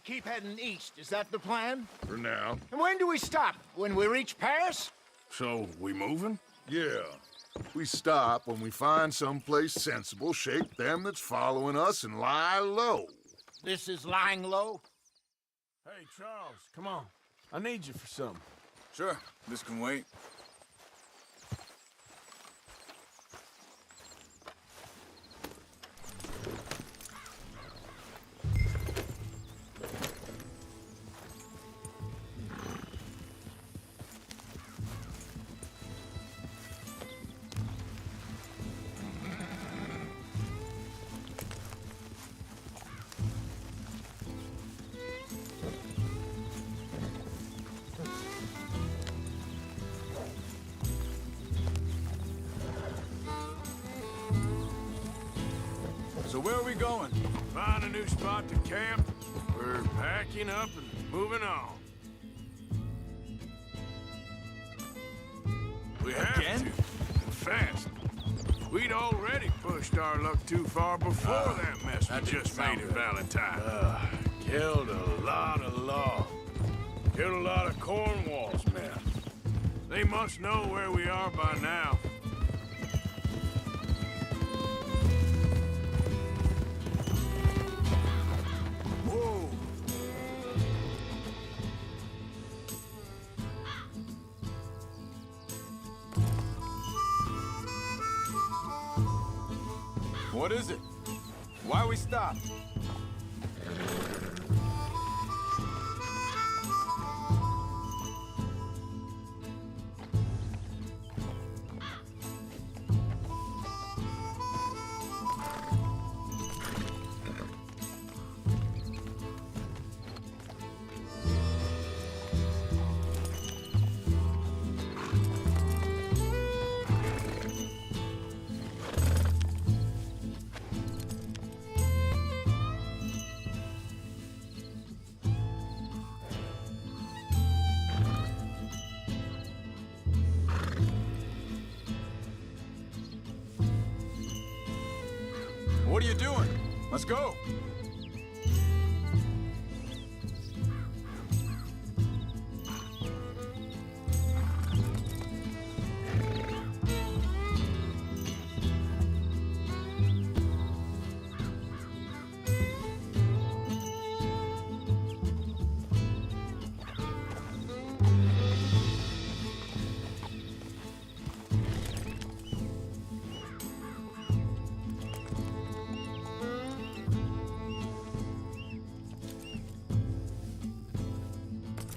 keep heading east. Is that the plan? For now. And when do we stop? When we reach Paris? So, we moving? Yeah. We stop when we find someplace sensible, shake them that's following us, and lie low. This is lying low? Hey, Charles, come on. I need you for something. Sure, this can wait. So where are we going? Find a new spot to camp. We're packing up and moving on. We have Again? to, and fast. We'd already pushed our luck too far before that mess that we didn't just made sound in good. Valentine. Killed a lot of law. Killed a lot of Cornwall's men. They must know where we are by now. Whoa! What is it? Why we stopped? What are you doing? Let's go.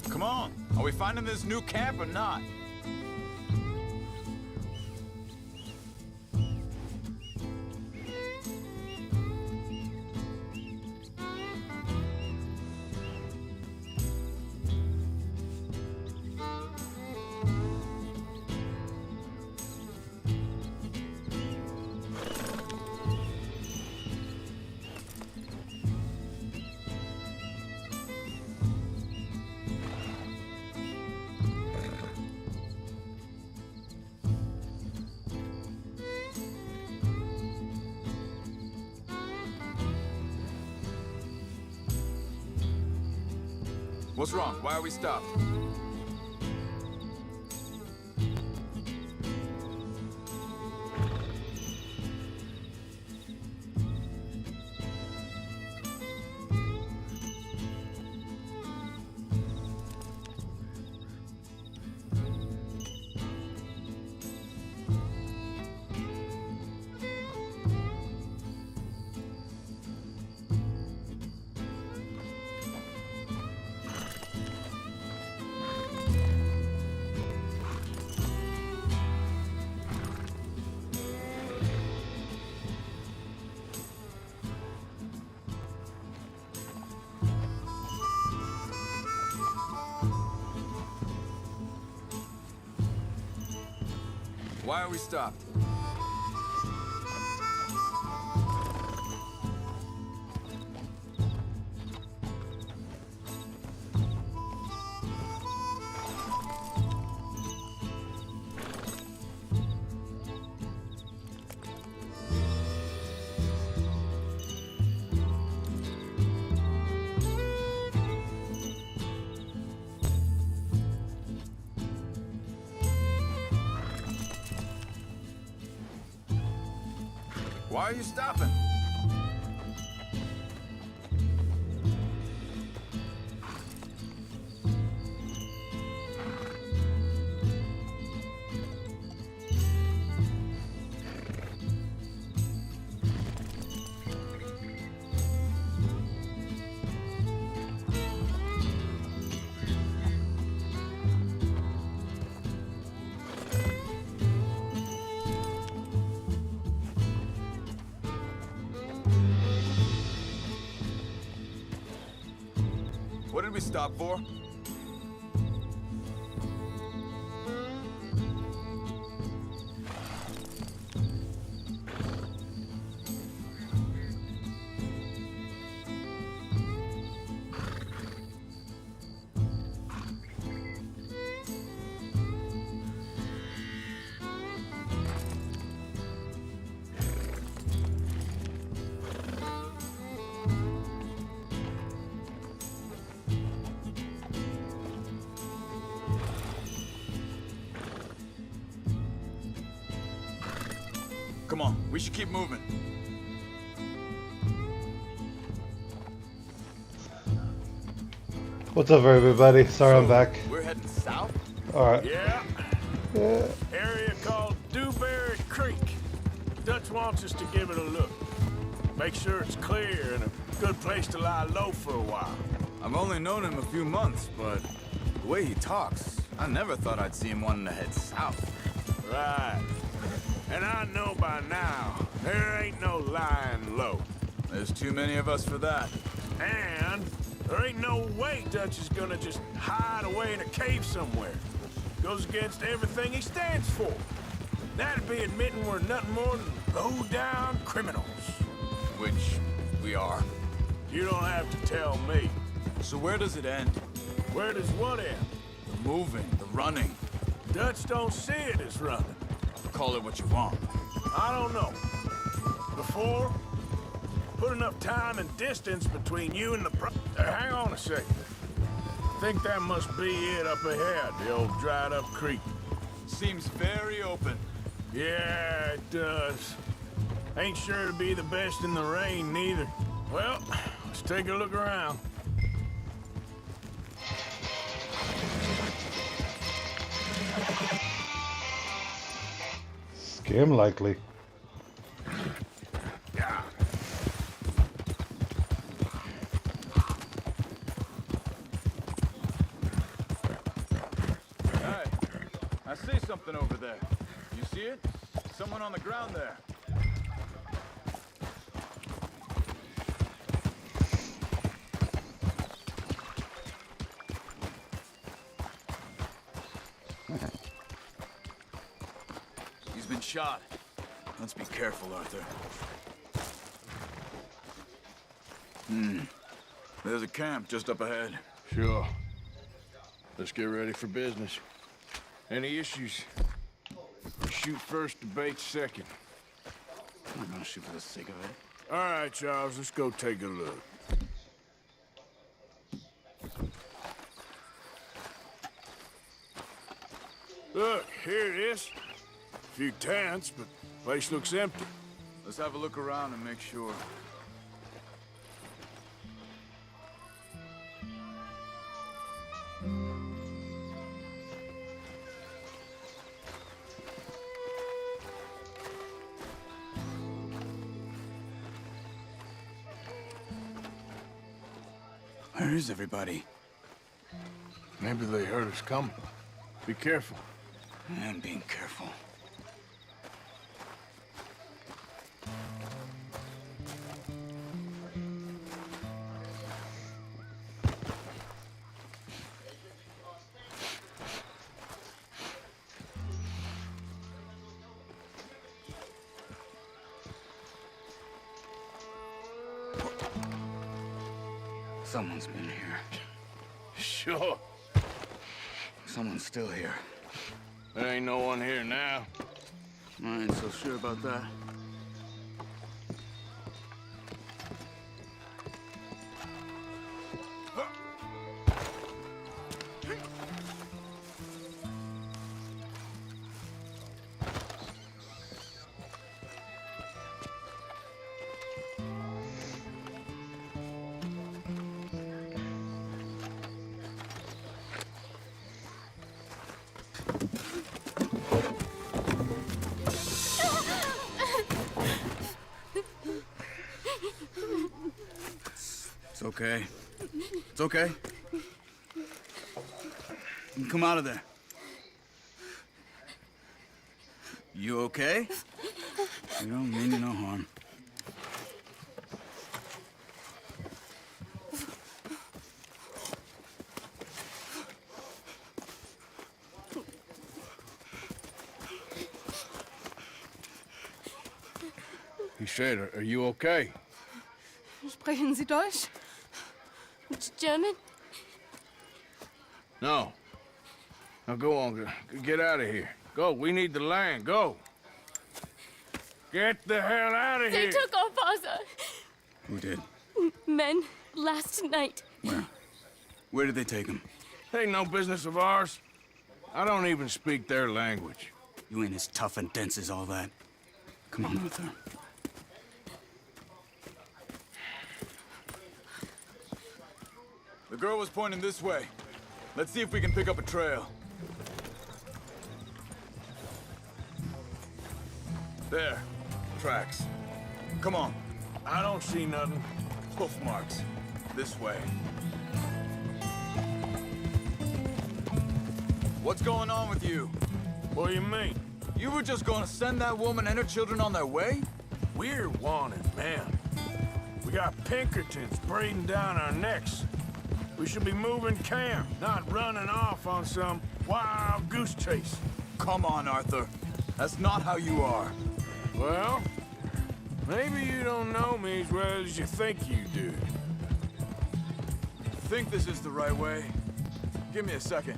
Come on. Are we finding this new camp or not? What's wrong? Why are we stopped? Why are we stopped? Why are you stopping? What did we stop for? Come on, we should keep moving. What's up, everybody? Sorry I'm back. We're heading south? Alright. Yeah, Yeah. area called Dewberry Creek. Dutch wants us to give it a look. Make sure it's clear and a good place to lie low for a while. I've only known him a few months, but the way he talks, I never thought I'd see him wanting to head south. Right. And I know by now, there ain't no lying low. There's too many of us for that. And there ain't no way Dutch is gonna just hide away in a cave somewhere. Goes against everything he stands for. That'd be admitting we're nothing more than low-down criminals. Which we are. You don't have to tell me. So where does it end? Where does what end? The moving, the running. Dutch don't see it as running. Call it what you want. I don't know. Before, put enough time and distance between you and the hang on a second. I think that must be it up ahead, the old dried-up creek. Seems very open. Yeah, it does. Ain't sure to be the best in the rain, neither. Well, let's take a look around. Scam likely. Hey, I see something over there. You see it? Someone on the ground there. He's been shot. Let's be careful, Arthur. There's a camp just up ahead. Sure. Let's get ready for business. Any issues? Shoot first, debate second. I'm not gonna shoot for the sake of it. All right, Charles, let's go take a look. Look, here it is. A few tents, but place looks empty. Let's have a look around and make sure. Where is everybody? Maybe they heard us coming. Be careful. I'm being careful. Someone's been here. Sure. Someone's still here. There ain't no one here now. I ain't so sure about that. okay. It's okay. You come out of there. You okay? You don't mean you no harm. He said, are you okay? Sprechen Sie Deutsch? German? No. Now go on, get out of here. Go, we need the land, go. Get the hell out of They here. took our father. Who did? Men, last night. Where? Where did they take him? Ain't no business of ours. I don't even speak their language. You ain't as tough and dense as all that. Come on, Arthur. The girl was pointing this way. Let's see if we can pick up a trail. There. Tracks. Come on. I don't see nothing. Hoof marks. This way. What's going on with you? What do you mean? You were just gonna send that woman and her children on their way? We're wanted, man. We got Pinkertons breathing down our necks. We should be moving camp, not running off on some wild goose chase. Come on, Arthur. That's not how you are. Well, maybe you don't know me as well as you think you do. Think this is the right way? Give me a second.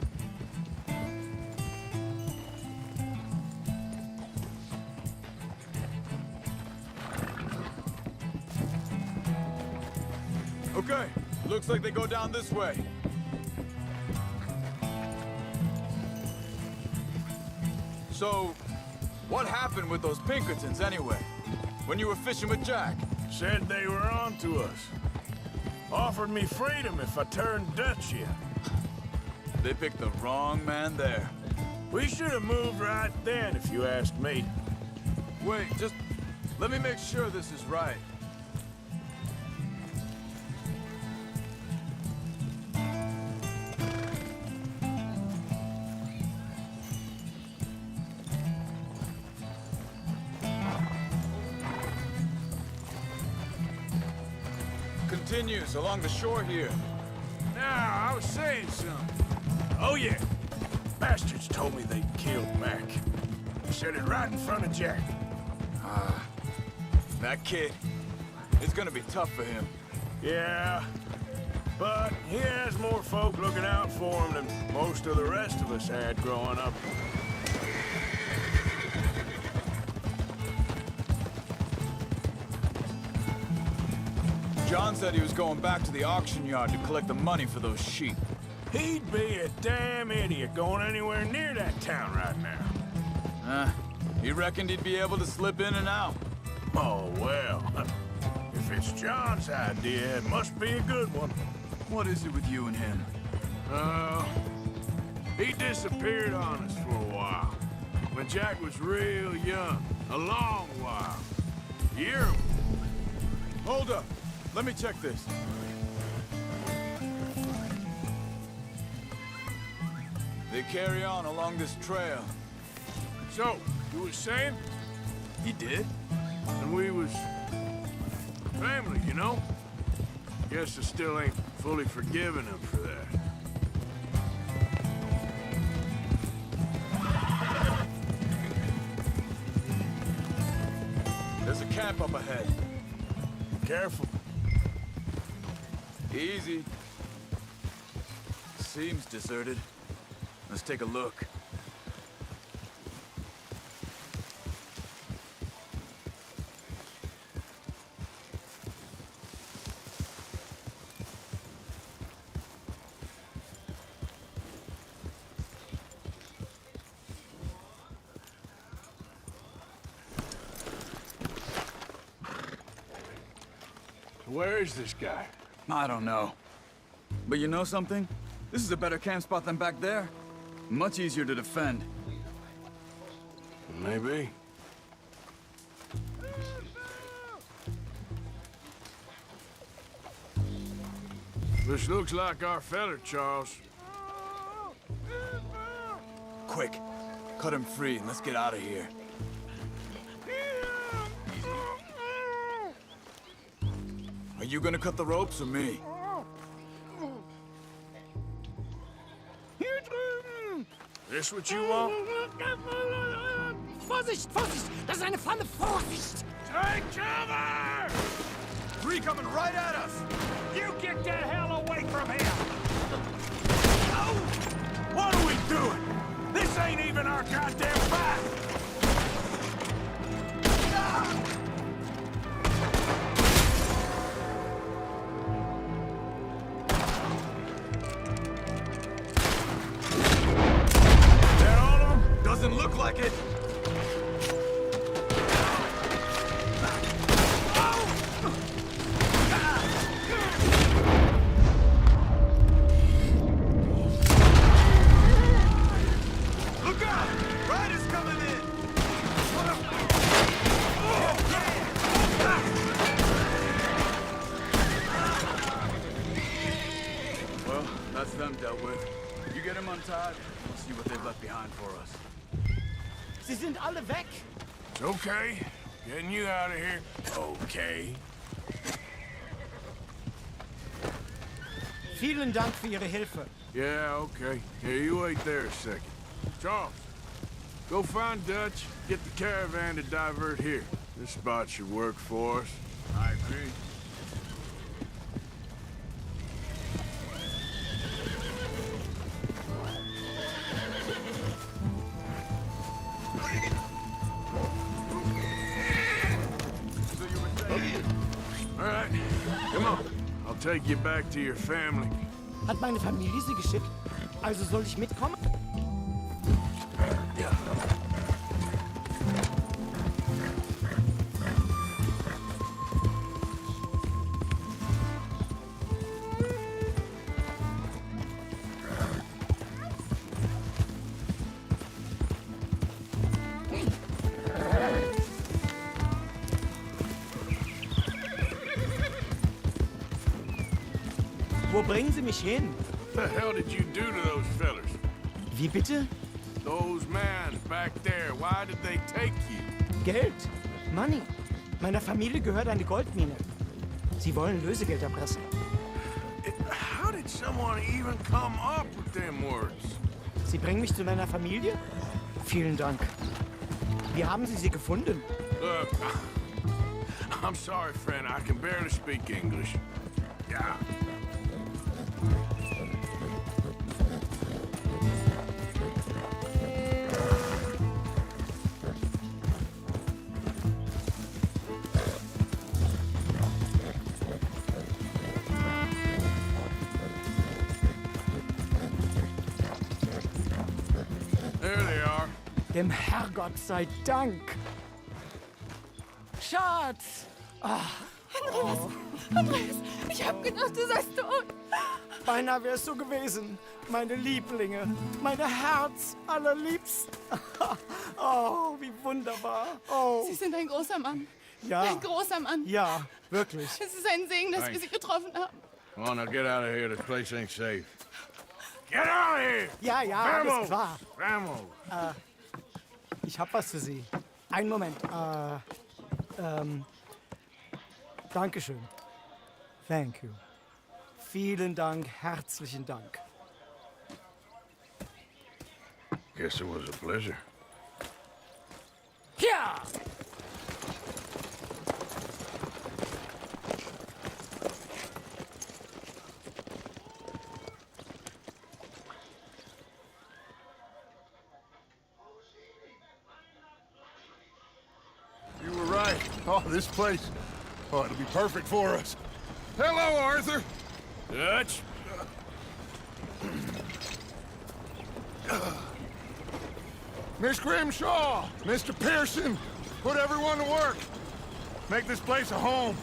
Okay, looks like they go down this way. So, what happened with those Pinkertons anyway? When you were fishing with Jack? Said they were on to us. Offered me freedom if I turned Dutch yet. They picked the wrong man there. We should have moved right then, if you ask me. Wait, just let me make sure this is right. Continues along the shore here. Now, I was saying something. Oh, yeah. Bastards told me they killed Mac. Said it right in front of Jack. That kid, it's gonna be tough for him. Yeah, but he has more folk looking out for him than most of the rest of us had growing up. John said he was going back to the auction yard to collect the money for those sheep. He'd be a damn idiot going anywhere near that town right now. He reckoned he'd be able to slip in and out. Oh, well. If it's John's idea, it must be a good one. What is it with you and him? He disappeared on us for a while. When Jack was real young. A long while. Year. Hold up. Let me check this. They carry on along this trail. So, you was saying? He did? And we was family, you know? Guess I still ain't fully forgiven him for that. There's a camp up ahead. Careful. Easy. Seems deserted. Let's take a look. Where is this guy? I don't know. But you know something? This is a better camp spot than back there. Much easier to defend. Maybe. This looks like our feller, Charles. Quick, cut him free and let's get out of here. Are you gonna cut the ropes or me? This what you want? Vorsicht, Vorsicht! Das ist eine Falle! Vorsicht! Take cover! Three coming right at us! You get the hell away from here! What are we doing? This ain't even our goddamn fight! That all of them? Doesn't look like it. Look out! Riders coming in! Well, that's them dealt with. You get them untied, we'll see what they've left behind for us. Sie sind alle weg! It's okay. Getting you out of here. Okay. Vielen Dank für Ihre Hilfe. Yeah, okay. Here, you wait there a second. Charles, go find Dutch, get the caravan to divert here. This spot should work for us. I agree. All right, come on. I'll take you back to your family. Hat meine Familie Sie geschickt? Also soll ich mitkommen? Wo bringen Sie mich hin? What the hell did you do to those fellers? Wie bitte? Those men back there, why did they take you? Geld. Money. Meiner Familie gehört eine Goldmine. Sie wollen Lösegeld erpressen. How did someone even come up with them words? Sie bringen mich zu meiner Familie? Vielen Dank. Wie haben Sie sie gefunden? Look, I'm sorry, friend. I can barely speak English. Yeah. There they are. Dem Herrgott sei Dank. Schatz! Andreas, ich hab gedacht, du seist tot. Beinahe wär's so gewesen. Meine Lieblinge. Meine Herz allerliebsten. Oh, wie wunderbar. Oh, Sie sind ein großer Mann. ja. Ein großer Mann. Ja, wirklich. Es ist ein Segen, dass wir Thanks. Sie getroffen haben. Come on, now get out of here. This place ain't safe. Get out of here! Ja, ja, alles Vamos! klar. Vamos! Ich hab was für Sie. Einen Moment. Dankeschön. Thank you. Vielen Dank, herzlichen Dank. Guess it was a pleasure. Ja! You were right. Oh, this place. Oh, it'll be perfect for us. Hello, Arthur. Dutch? Miss Grimshaw, Mr. Pearson, put everyone to work. Make this place a home.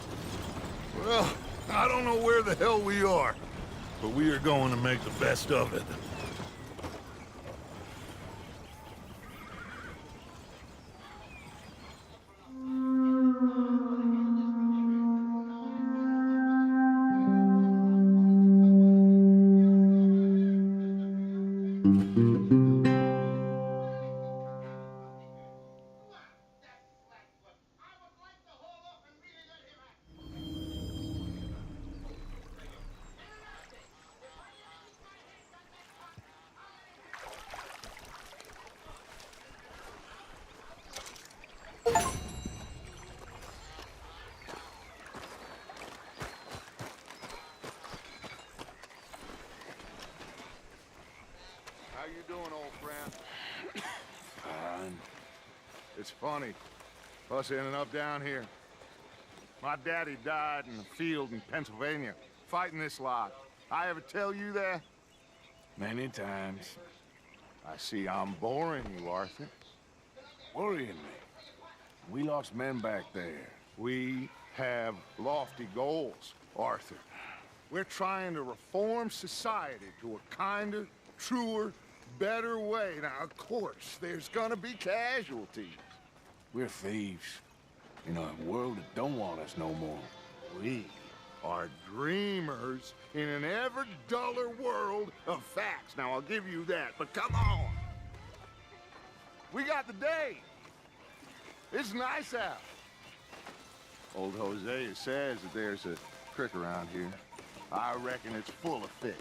Well, I don't know where the hell we are, but we are going to make the best of it. How you doing, old friend? Fine. It's funny, us ending up down here. My daddy died in the field in Pennsylvania, fighting this lot. I ever tell you that? Many times. I see I'm boring you, Arthur. Worrying me. We lost men back there. We have lofty goals, Arthur. We're trying to reform society to a kinder, truer, better way. Now, of course, there's gonna be casualties. We're thieves. In a world that don't want us no more. We are dreamers in an ever duller world of facts. Now, I'll give you that, but come on. We got the day. It's nice out. Old Hosea says that there's a creek around here. I reckon it's full of fish.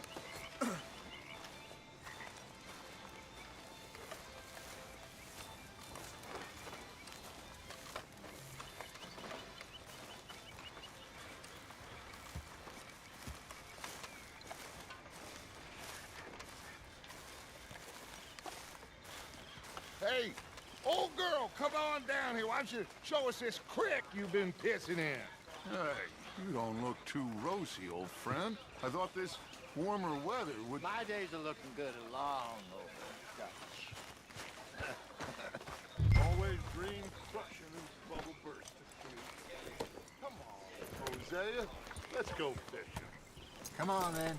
Hey, old girl, come on down here. Why don't you show us this creek you've been pissing in? Hey, you don't look too rosy, old friend. I thought this warmer weather would... My days are looking good along over. Always dream crushing and bubble bursting. Come on, Hosea. Let's go fishing. Come on, then.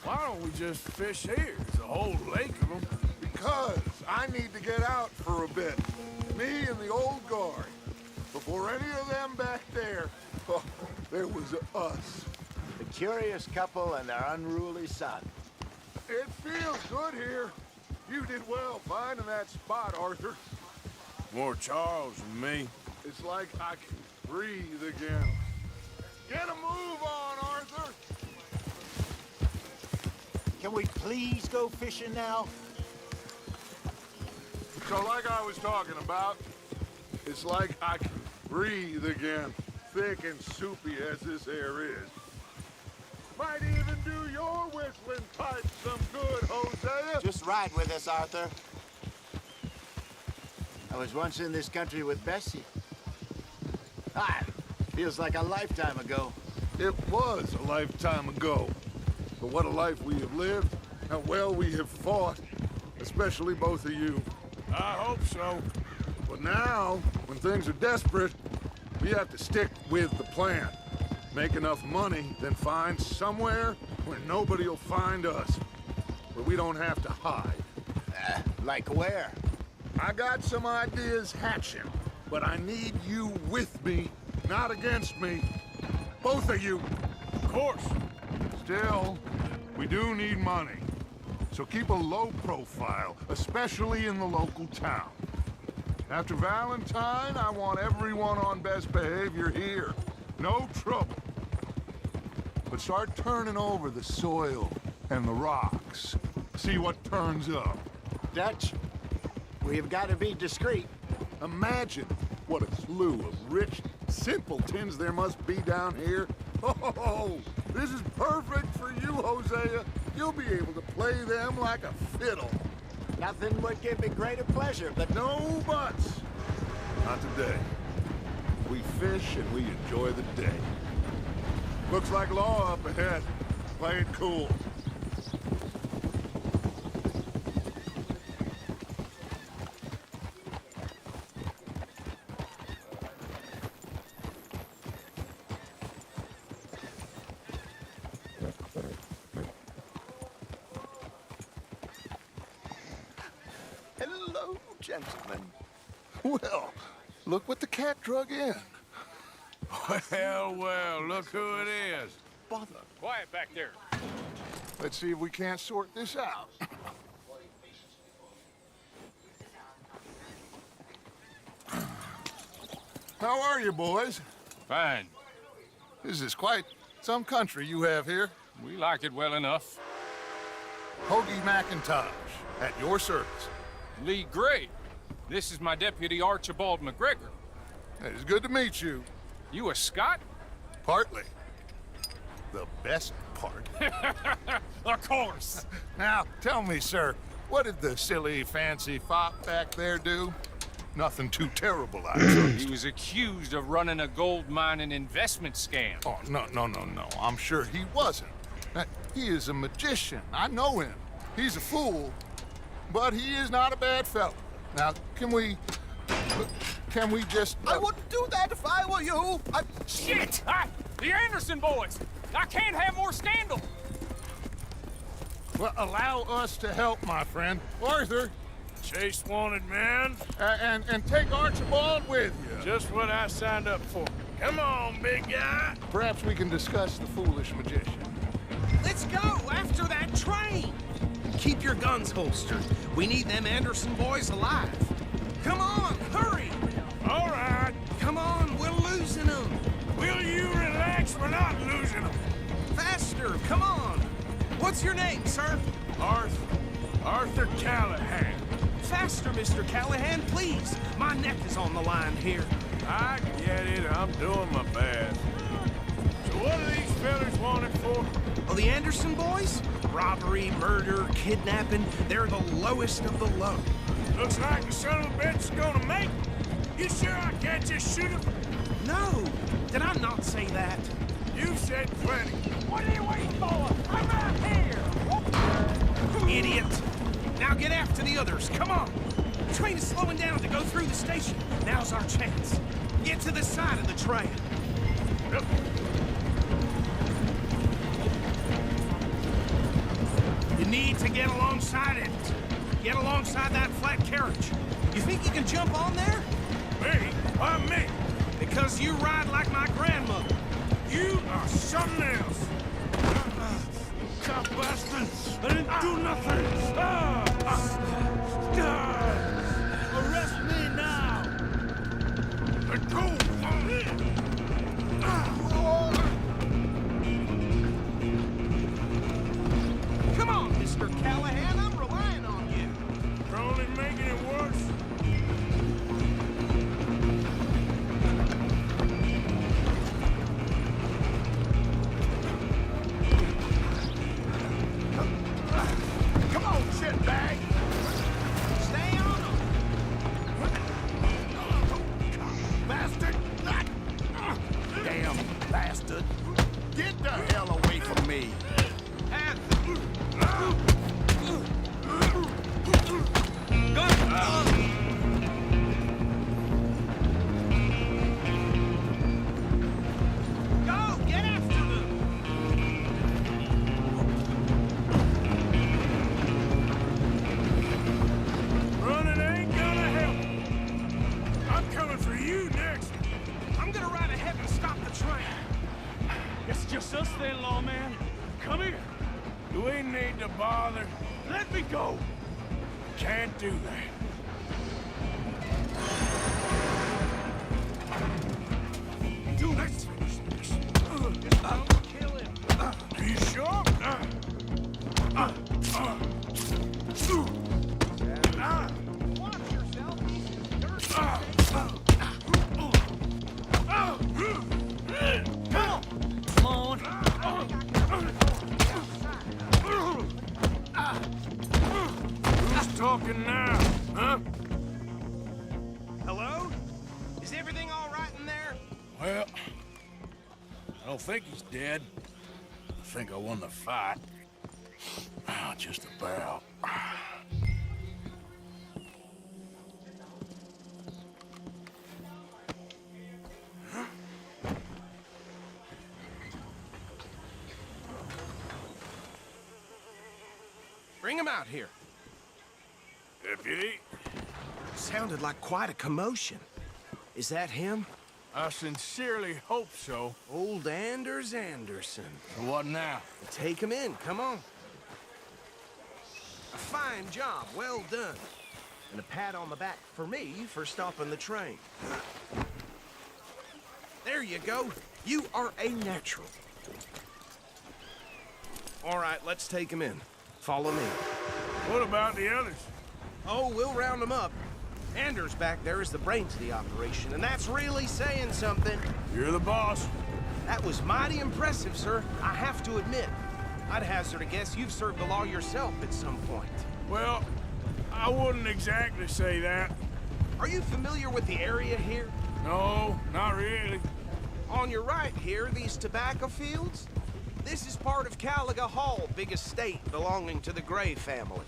Why don't we just fish here? There's a whole lake of them. Because I need to get out for a bit. Me and the old guard. Before any of them back there, oh, there was us. The curious couple and their unruly son. It feels good here. You did well finding that spot, Arthur. More Charles than me. It's like I can breathe again. Get a move on, Arthur! Can we please go fishing now? So like I was talking about, it's like I can breathe again, thick and soupy as this air is. Might even do your whistling pipe some good, Hosea. Just ride with us, Arthur. I was once in this country with Bessie. Ah, feels like a lifetime ago. It was a lifetime ago. But what a life we have lived, how well we have fought, especially both of you. I hope so. But now, when things are desperate, we have to stick with the plan. Make enough money, then find somewhere where nobody will find us. Where we don't have to hide. Like where? I got some ideas hatching, but I need you with me, not against me. Both of you. Of course. Still, we do need money. So keep a low profile, especially in the local town. After Valentine, I want everyone on best behavior here. No trouble. But start turning over the soil and the rocks. See what turns up. Dutch, we've got to be discreet. Imagine what a slew of rich simpletons there must be down here. Oh, this is perfect for you, Hosea. You'll be able to play them like a fiddle. Nothing would give me greater pleasure, but No buts. Not today. We fish and we enjoy the day. Looks like law up ahead. Play it cool. Hello, gentlemen. Well, look what the cat drug in. Well, well, look who it is. Bother. Quiet back there. Let's see if we can't sort this out. How are you, boys? Fine. This is quite some country you have here. We like it well enough. Hoagie McIntosh, at your service. Lee Gray. This is my deputy Archibald McGregor. It is good to meet you. You a Scot? Partly. The best part. Of course. Now, tell me, sir, what did the silly, fancy fop back there do? Nothing too terrible, I trust. He was accused of running a gold mining investment scam. Oh, no. I'm sure he wasn't. He is a magician. I know him. He's a fool, but he is not a bad fellow. Now, can we just... I wouldn't do that if I were you. Shit! The Anderson boys! I can't have more scandal! Well, allow us to help, my friend. Arthur, Chase wanted man. and take Archibald with you. Just what I signed up for. Come on, big guy. Perhaps we can discuss the foolish magician. Let's go after that train. Keep your guns holstered. We need them Anderson boys alive. Come on, hurry. All right. Come on, we're losing them. Will you relax? We're not losing them. Faster, come on. What's your name, sir? Arthur Callahan. Faster, Mr. Callahan, please. My neck is on the line here. I get it. I'm doing my best. So what are these fellas wanted for? Well, the Anderson boys? Robbery, murder, kidnapping. They're the lowest of the low. Looks like the son of a bitch is gonna make it. You sure I can't just shoot him? No, did I not say that? You said plenty. What are you waiting for? I'm out here! Idiot! Now get after the others, come on! The train is slowing down to go through the station. Now's our chance. Get to the side of the train. Yep. You need to get alongside it. Get alongside that flat carriage. You think you can jump on there? Me? Why me? Because you ride like my grandmother. You are something else. Cop bastard! I didn't do nothing! Arrest me now! Let go! Come on, Mr. Callahan, I'm relying on you. You're only making it worse. Come on, shitbag! Stay on them. Bastard! Damn bastard. Get the hell away from me! Go, get after them. Running ain't gonna help. I'm coming for you next. I'm gonna ride ahead and stop the train. It's just us then, lawman. Come here. Do we need to bother? Let me go. Can't do that. Do it. Kill him. Are you sure? Watch yourself. He's dirty. Come on. Who's talking now, huh? Hello? Is everything all right in there? Well, I don't think he's dead. I think I won the fight. Just about. Bring him out here. Deputy, Sounded like quite a commotion. Is that him? I sincerely hope so. Old Anders Anderson. What now? Take him in, come on. A fine job, well done. And a pat on the back for me for stopping the train. There you go. You are a natural. All right, let's take him in. Follow me. What about the others? Oh, we'll round them up. Anders back there is the brains of the operation, and that's really saying something. You're the boss. That was mighty impressive, sir. I have to admit. I'd hazard a guess you've served the law yourself at some point. Well, I wouldn't exactly say that. Are you familiar with the area here? No, not really. On your right here, these tobacco fields? This is part of Caliga Hall, big estate belonging to the Gray family.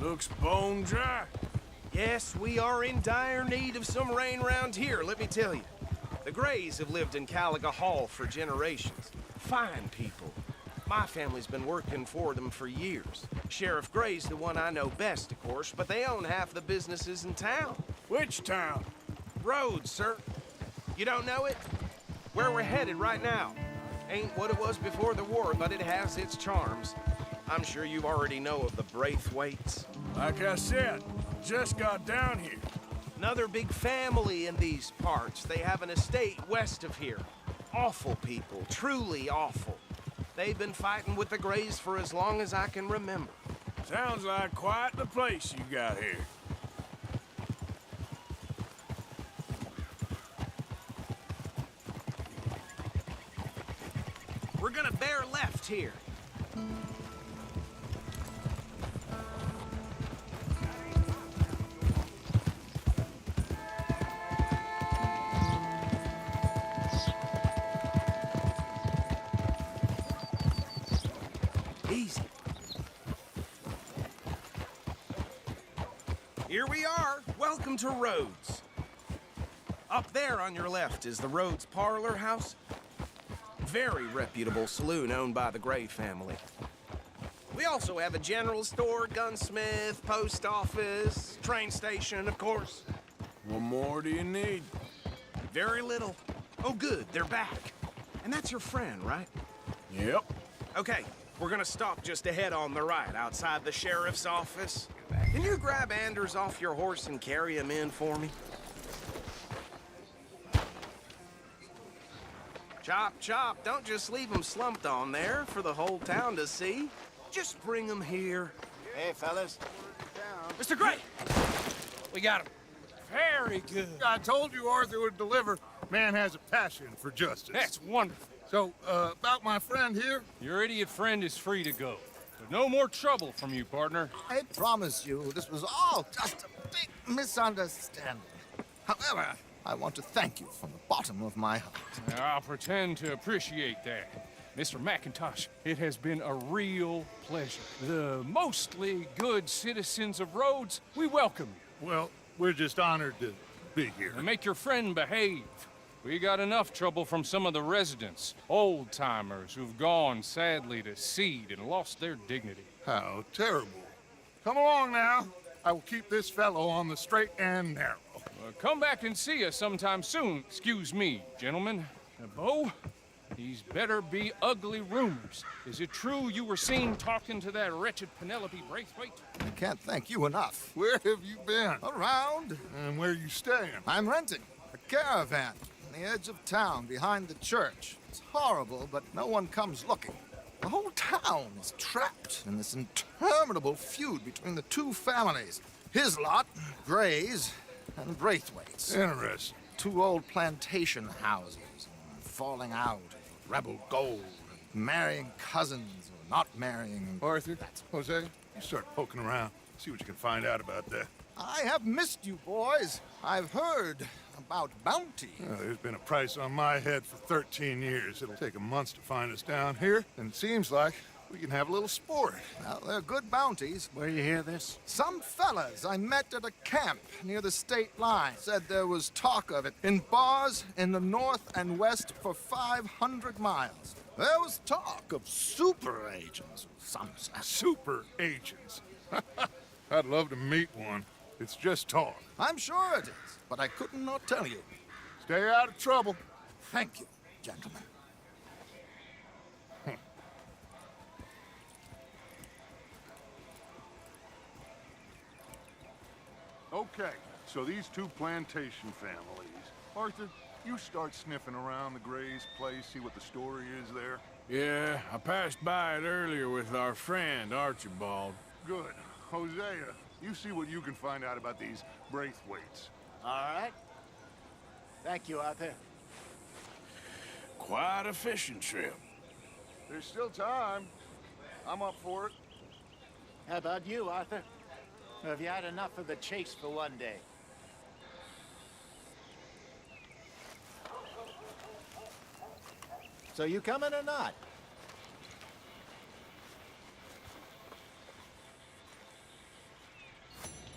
Looks bone dry. Yes, we are in dire need of some rain round here, let me tell you. The Grays have lived in Caliga Hall for generations. Fine people. My family's been working for them for years. Sheriff Gray's the one I know best, of course, but they own half the businesses in town. Which town? Rhodes, sir. You don't know it? Where we're headed right now. Ain't what it was before the war, but it has its charms. I'm sure you already know of the Braithwaites. Like I said, just got down here. Another big family in these parts. They have an estate west of here. Awful people, truly awful. They've been fighting with the Grays for as long as I can remember. Sounds like quite the place you got here. We're gonna bear left here. Easy. Here we are. Welcome to Rhodes. Up there on your left is the Rhodes Parlor House. Very reputable saloon owned by the Gray family. We also have a general store, gunsmith, post office, train station, of course. What more do you need? Very little. Oh, good, they're back. And that's your friend, right? Yep. Okay, we're gonna stop just ahead on the right, outside the sheriff's office. Can you grab Anders off your horse and carry him in for me? Chop, chop, don't just leave him slumped on there for the whole town to see. Just bring him here. Hey, fellas. Mr. Gray! We got him. Very good. I told you Arthur would deliver. Man has a passion for justice. That's wonderful. So, about my friend here? Your idiot friend is free to go. But no more trouble from you, partner. I promise you, this was all just a big misunderstanding. However, I want to thank you from the bottom of my heart. I'll pretend to appreciate that. Mr. McIntosh, it has been a real pleasure. The mostly good citizens of Rhodes, we welcome you. Well, we're just honored to be here. And make your friend behave. We got enough trouble from some of the residents, old-timers who've gone, sadly, to seed and lost their dignity. How terrible. Come along now. I will keep this fellow on the straight and narrow. Come back and see us sometime soon. Excuse me, gentlemen. Bo, these better be ugly rumors. Is it true you were seen talking to that wretched Penelope Braithwaite? I can't thank you enough. Where have you been? Around, And where you staying? I'm renting a caravan on the edge of town behind the church. It's horrible, but no one comes looking. The whole town is trapped in this interminable feud between the two families. His lot, Gray's, and Braithwaite's. Interesting. Two old plantation houses, falling out of rebel gold, marrying cousins or not marrying. Arthur, Jose, you start poking around. See what you can find out about that. I have missed you, boys. I've heard about bounty. There's been a price on my head for 13 years. It'll take a month to find us down here, and it seems like we can have a little sport. Well, they're good bounties. Where you hear this? Some fellas I met at a camp near the state line said there was talk of it in bars in the north and west for 500 miles. There was talk of super agents of some sort. Super agents. I'd love to meet one. It's just talk. I'm sure it is, but I couldn't not tell you. Stay out of trouble. Thank you, gentlemen. Okay, so these two plantation families. Arthur, you start sniffing around the Gray's place, see what the story is there. Yeah, I passed by it earlier with our friend, Archibald. Good. Hosea, you see what you can find out about these Braithwaites. All right. Thank you, Arthur. Quite a fishing trip. There's still time. I'm up for it. How about you, Arthur? Or have you had enough of the chase for one day? So you coming or not?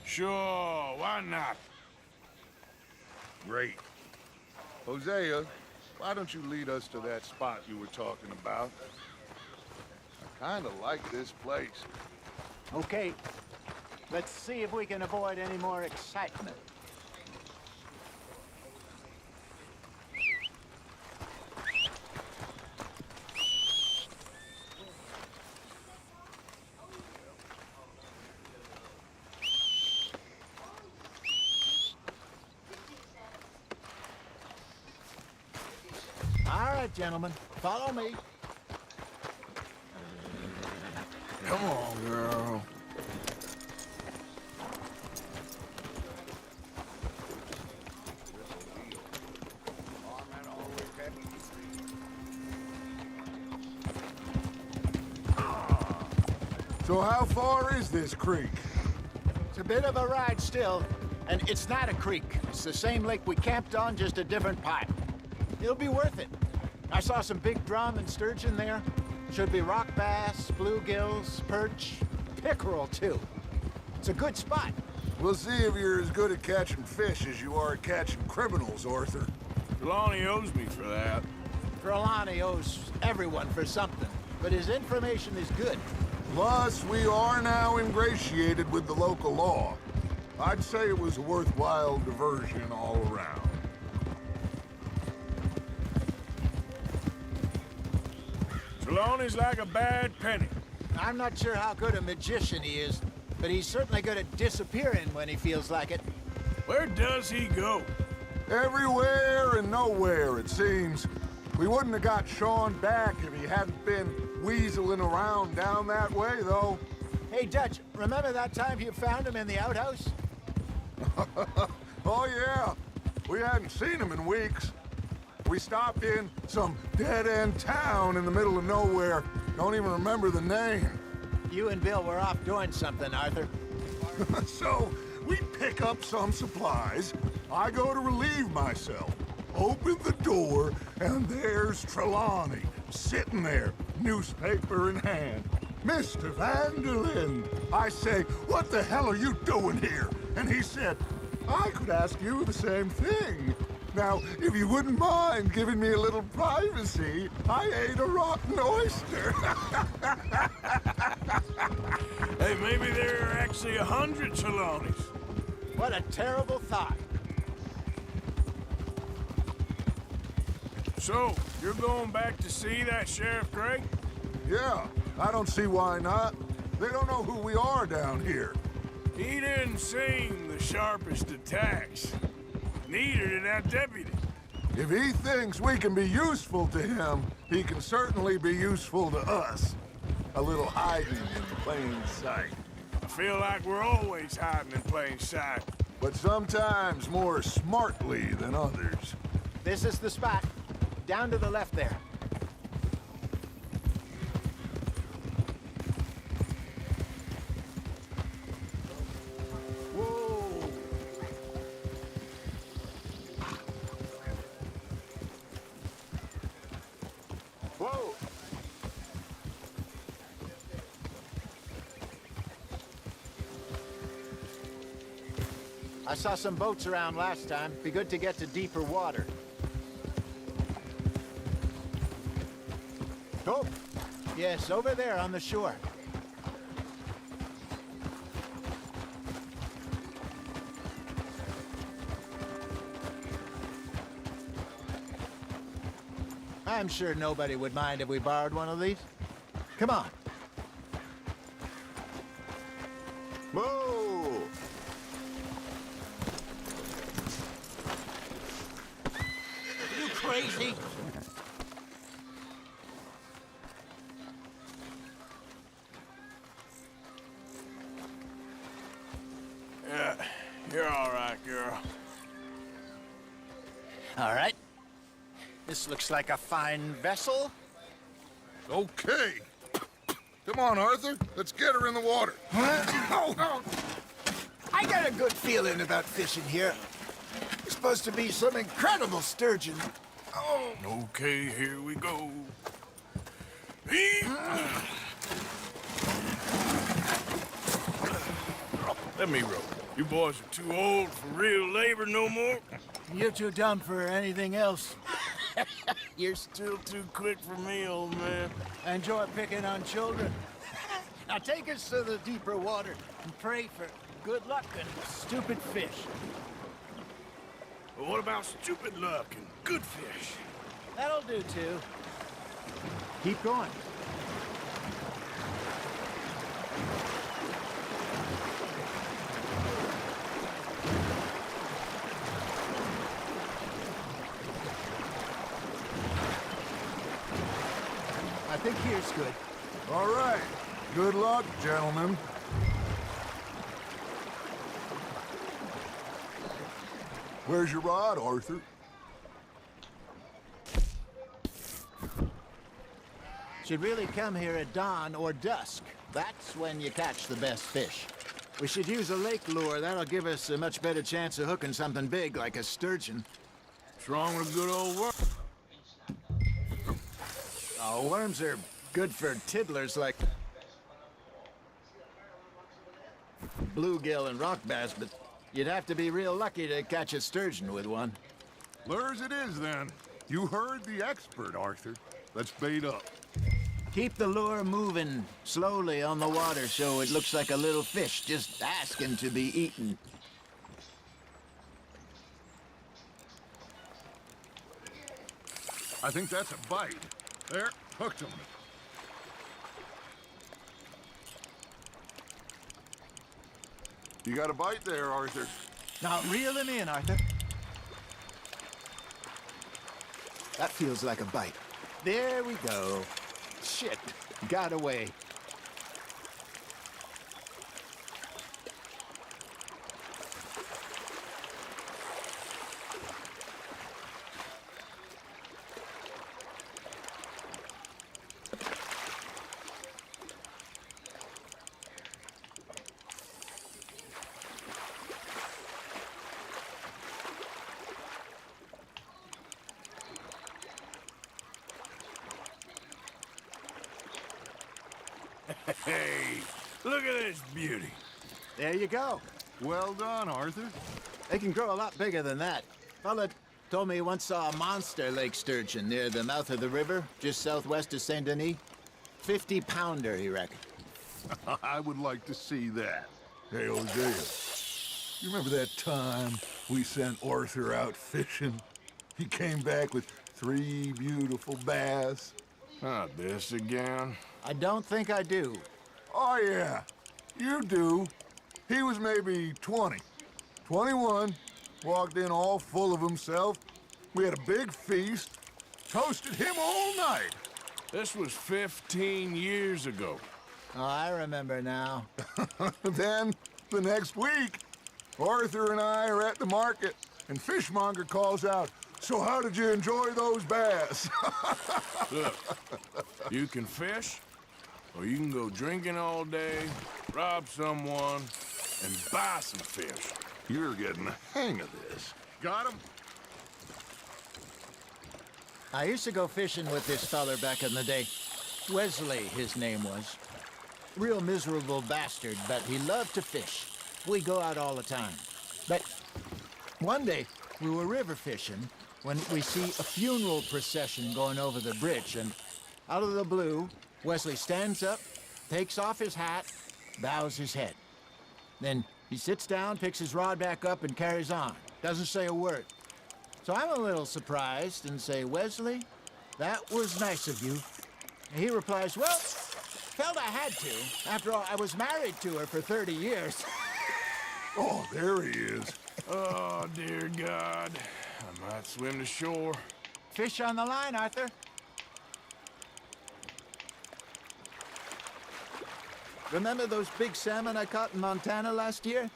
Sure, why not? Great. Hosea, why don't you lead us to that spot you were talking about? I kind of like this place. Okay. Let's see if we can avoid any more excitement. All right, gentlemen, follow me. Come on, girl. So how far is this creek? It's a bit of a ride still, and it's not a creek. It's the same lake we camped on, just a different part. It'll be worth it. I saw some big drum and sturgeon there. Should be rock bass, bluegills, perch, pickerel too. It's a good spot. We'll see if you're as good at catching fish as you are at catching criminals, Arthur. Trelawney owes me for that. Trelawney owes everyone for something, but his information is good. Plus, we are now ingratiated with the local law. I'd say it was a worthwhile diversion all around. Trelawney's like a bad penny. I'm not sure how good a magician he is, but he's certainly good at disappearing when he feels like it. Where does he go? Everywhere and nowhere, it seems. We wouldn't have got Sean back if he hadn't been weaseling around down that way, though. Hey, Dutch, remember that time you found him in the outhouse? Oh, yeah. We hadn't seen him in weeks. We stopped in some dead-end town in the middle of nowhere. Don't even remember the name. You and Bill were off doing something, Arthur. So, we pick up some supplies. I go to relieve myself. Open the door, and there's Trelawney, sitting there, newspaper in hand. Mr. Vanderlyn. I say, what the hell are you doing here? And he said, I could ask you the same thing. Now, if you wouldn't mind giving me a little privacy, I ate a rotten oyster. Hey, maybe there are actually 100 Trelawneys. What a terrible thought. So, you're going back to see that Sheriff Gray? Yeah, I don't see why not. They don't know who we are down here. He didn't seem the sharpest attacks. Neither did that deputy. If he thinks we can be useful to him, he can certainly be useful to us. A little hiding in plain sight. I feel like we're always hiding in plain sight. But sometimes more smartly than others. This is the spot. Down to the left there. Whoa! Whoa! I saw some boats around last time. Be good to get to deeper water. Oh, yes, over there on the shore. I'm sure nobody would mind if we borrowed one of these. Come on. Whoa! You crazy? Yeah, you're all right, girl. All right. This looks like a fine vessel. Okay. Come on, Arthur. Let's get her in the water. Oh. I got a good feeling about fishing here. It's supposed to be some incredible sturgeon. Oh. Okay, here we go. Let me row. You boys are too old for real labor no more. You're too dumb for anything else. You're still too quick for me, old man. I enjoy picking on children. Now take us to the deeper water and pray for good luck and stupid fish. But what about stupid luck and good fish? That'll do, too. Keep going. I think here's good. All right. Good luck, gentlemen. Where's your rod, Arthur? Should really come here at dawn or dusk. That's when you catch the best fish. We should use a lake lure. That'll give us a much better chance of hooking something big like a sturgeon. What's wrong with a good old worm? Oh, worms are good for tiddlers like bluegill and rock bass, but you'd have to be real lucky to catch a sturgeon with one. Lures it is, then. You heard the expert, Arthur. Let's bait up. Keep the lure moving slowly on the water so it looks like a little fish just asking to be eaten. I think that's a bite. There, hooked him. You got a bite there, Arthur. Now reel him in, Arthur. That feels like a bite. There we go. Shit, got away. Hey, look at this beauty. There you go. Well done, Arthur. They can grow a lot bigger than that. Fella told me he once saw a monster lake sturgeon near the mouth of the river, just southwest of Saint Denis. 50-pounder, he reckoned. I would like to see that. Hey, Hosea, you remember that time we sent Arthur out fishing? He came back with 3 beautiful bass. Not this again. I don't think I do. Oh, yeah, you do. He was maybe 20, 21, walked in all full of himself. We had a big feast, toasted him all night. This was 15 years ago. Oh, I remember now. Then, the next week, Arthur and I are at the market, and Fishmonger calls out, "So how did you enjoy those bass?" Look, you can fish, or you can go drinking all day, rob someone, and buy some fish. You're getting the hang of this. Got him? I used to go fishing with this feller back in the day. Wesley, his name was. Real miserable bastard, but he loved to fish. We go out all the time. But one day, we were river fishing when we see a funeral procession going over the bridge, and out of the blue, Wesley stands up, takes off his hat, bows his head. Then he sits down, picks his rod back up, and carries on. Doesn't say a word. So I'm a little surprised and say, "Wesley, That was nice of you. He replies, well, felt I had to. After all, I was married to her for 30 years. Oh, there he is. Oh, dear God. I might swim to shore. Fish on the line, Arthur. Remember those big salmon I caught in Montana last year?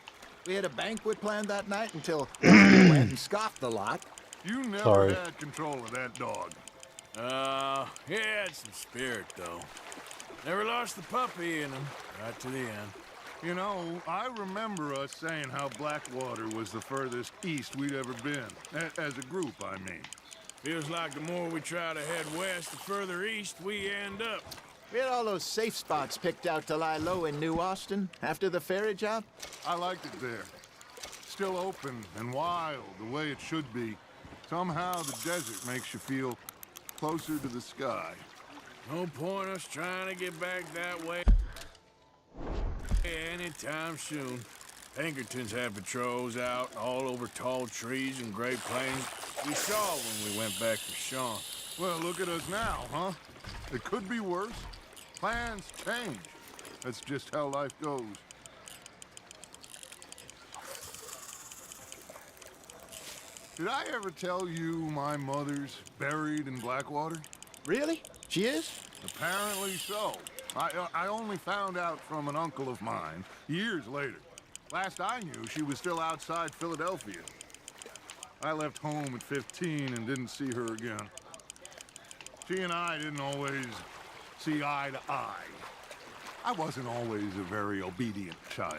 We had a banquet planned that night until Arthur went and scoffed the lot. You never Sorry. had control of that dog. He had some spirit, though. Never lost the puppy in him, right to the end. You know, I remember us saying how Blackwater was the furthest east we'd ever been. As a group, I mean. Feels like the more we try to head west, the further east we end up. We had all those safe spots picked out to lie low in New Austin after the ferry job. I liked it there. Still open and wild, the way it should be. Somehow the desert makes you feel closer to the sky. No point us trying to get back that way anytime soon. Pinkertons had patrols out all over tall trees and Great Plains. We saw when we went back to Sean. Well, look at us now, huh? It could be worse. Plans change. That's just how life goes. Did I ever tell you my mother's buried in Blackwater? Really? She is? Apparently so. I only found out from an uncle of mine years later. Last I knew, she was still outside Philadelphia. I left home at 15 and didn't see her again. She and I didn't always see eye to eye. I wasn't always a very obedient child.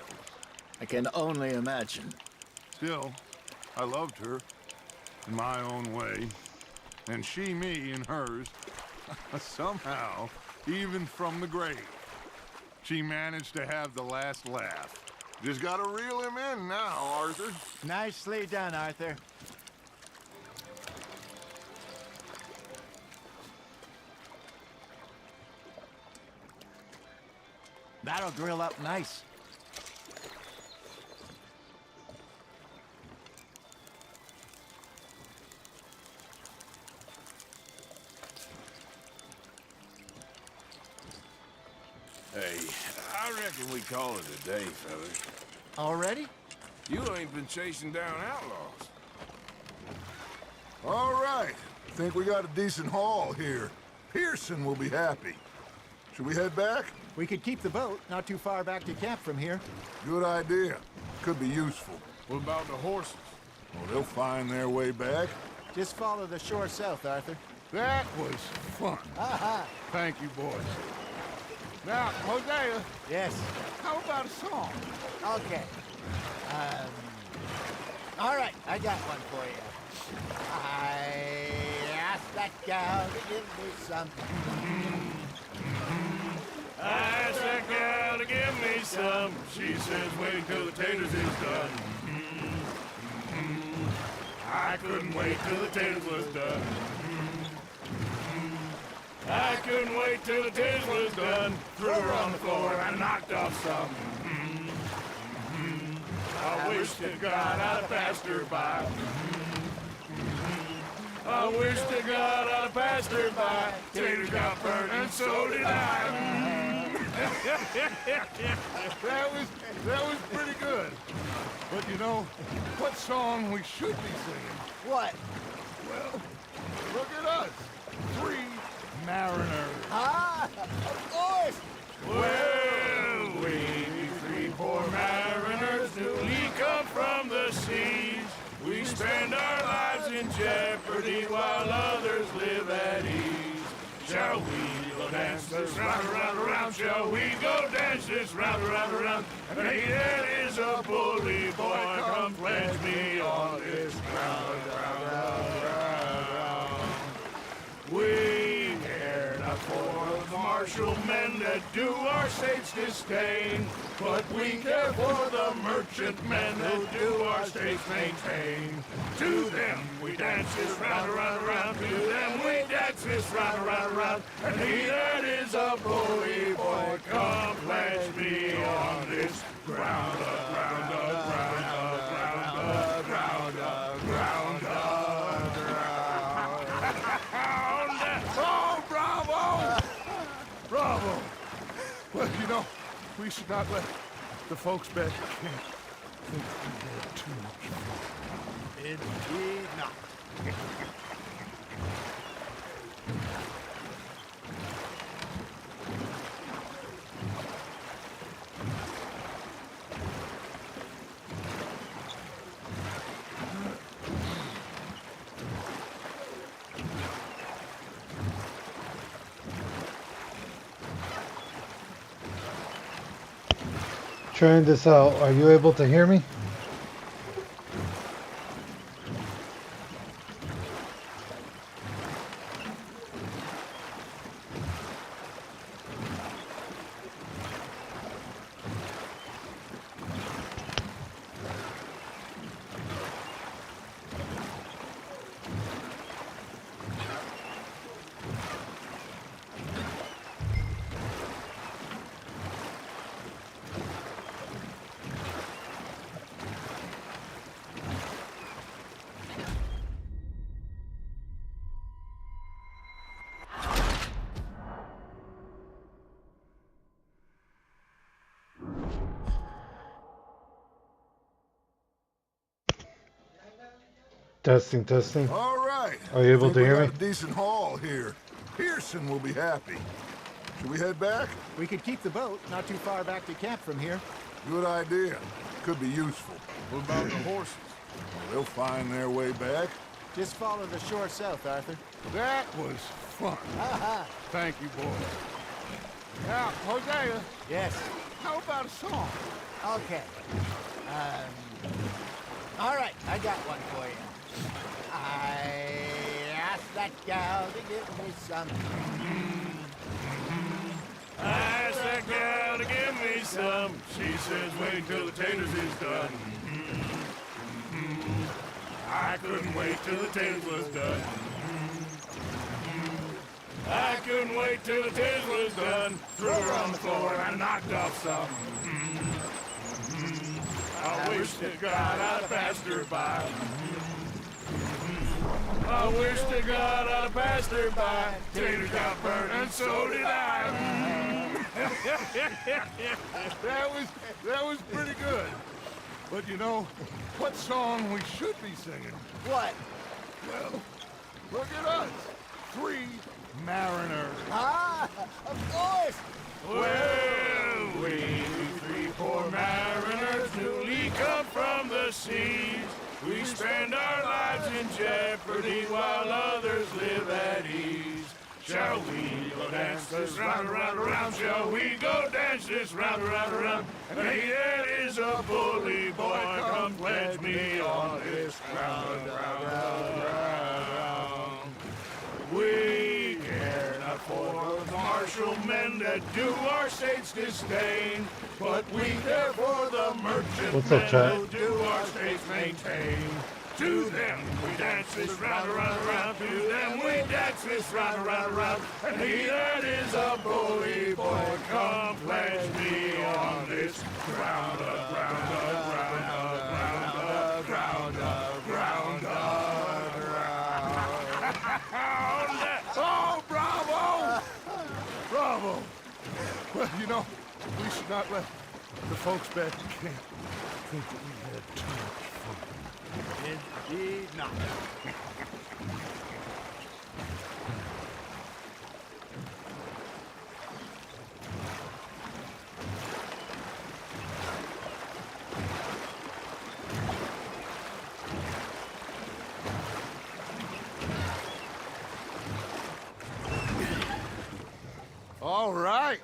I can only imagine. Still, I loved her in my own way, and she me in hers. Somehow, even from the grave, she managed to have the last laugh. Just gotta reel him in now, Arthur. Nicely done, Arthur. That'll grill up nice. Hey, I reckon we call it a day, fellas. Already? You ain't been chasing down outlaws. All right. Think we got a decent haul here. Pearson will be happy. Should we head back? We could keep the boat not too far back to camp from here. Good idea. Could be useful. What about the horses? Well, they'll find their way back. Just follow the shore south, Arthur. That was fun. Aha! Thank you, boys. Now, Hosea, Yes. how about a song? Okay. All right, I got one for you. I asked that gal to give me some. I asked that gal to give me some. She says wait till the taters is done. I couldn't wait till the taters was done. I couldn't wait till the taters was done. Threw her on the floor and knocked off some. I wish to God I'd have passed her by. I wish to God I'd have passed her by. Taters got burned and so did I. That was pretty good. But you know, what song we should be singing? What? Well, look at us. 3 mariners. Ah, of course. Well, we 3 poor mariners newly come from the seas. We spend our lives in jeopardy while others live at ease. Shall we go dance this round, around, around? Shall we go dance this round, around, around? And he that is a bully boy, come pledge me on this ground, ground, ground. We care not for the martial men that do our state's disdain, but we care for the merchant men that do our state's maintain. To them we dance this round, around, around. To them we dance this round, around, around. And he that is a bully boy, come pledge me on this ground, ground, ground, ground, ground, ground, ground, ground. we should not let the folks back at camp think we had too much fun. Indeed not. Trying this out. Are you able to hear me? Testing, testing. All right. Are you able Think to we hear got me? a decent haul here. Pearson will be happy. Should we head back? We could keep the boat not too far back to camp from here. Good idea. Could be useful. What about the horses? They'll find their way back. Just follow the shore south, Arthur. That was fun. Thank you, boys. Now, Hosea, Yes. how about a song? Okay. All right, I got one for you. I asked that gal to give me some. I asked that gal to give me some. She says wait till the taters is done. I couldn't wait till the taters was done. I couldn't wait till the taters was done. Threw her on the floor and I knocked off some. I wish to God I'd passed her by. I wish to God I'd passed her by. Taters got burned and so did I. That was pretty good. But you know, what song we should be singing? What? Well, look at us. 3 mariners. Ah, of course. Well, we 3 poor mariners newly come from the seas. We spend our lives in jeopardy while others live at ease. Shall we go dance this round, around, around? Shall we go dance this round, around, around? And he that is a bully boy, come pledge me on this ground, ground. We care not for the martial men that do our states disdain, but we care for the merchant What's up, men chat? who do our states maintain. To them we dance this round, around, around. To them we dance this round, around, around. And he that is a bully boy, come pledge me on this ground, ground, ground, ground, ground, ground, ground. Oh, bravo! Bravo! Well, you know, we should not let the folks back at camp think that we had too much fun. Indeed not. All right.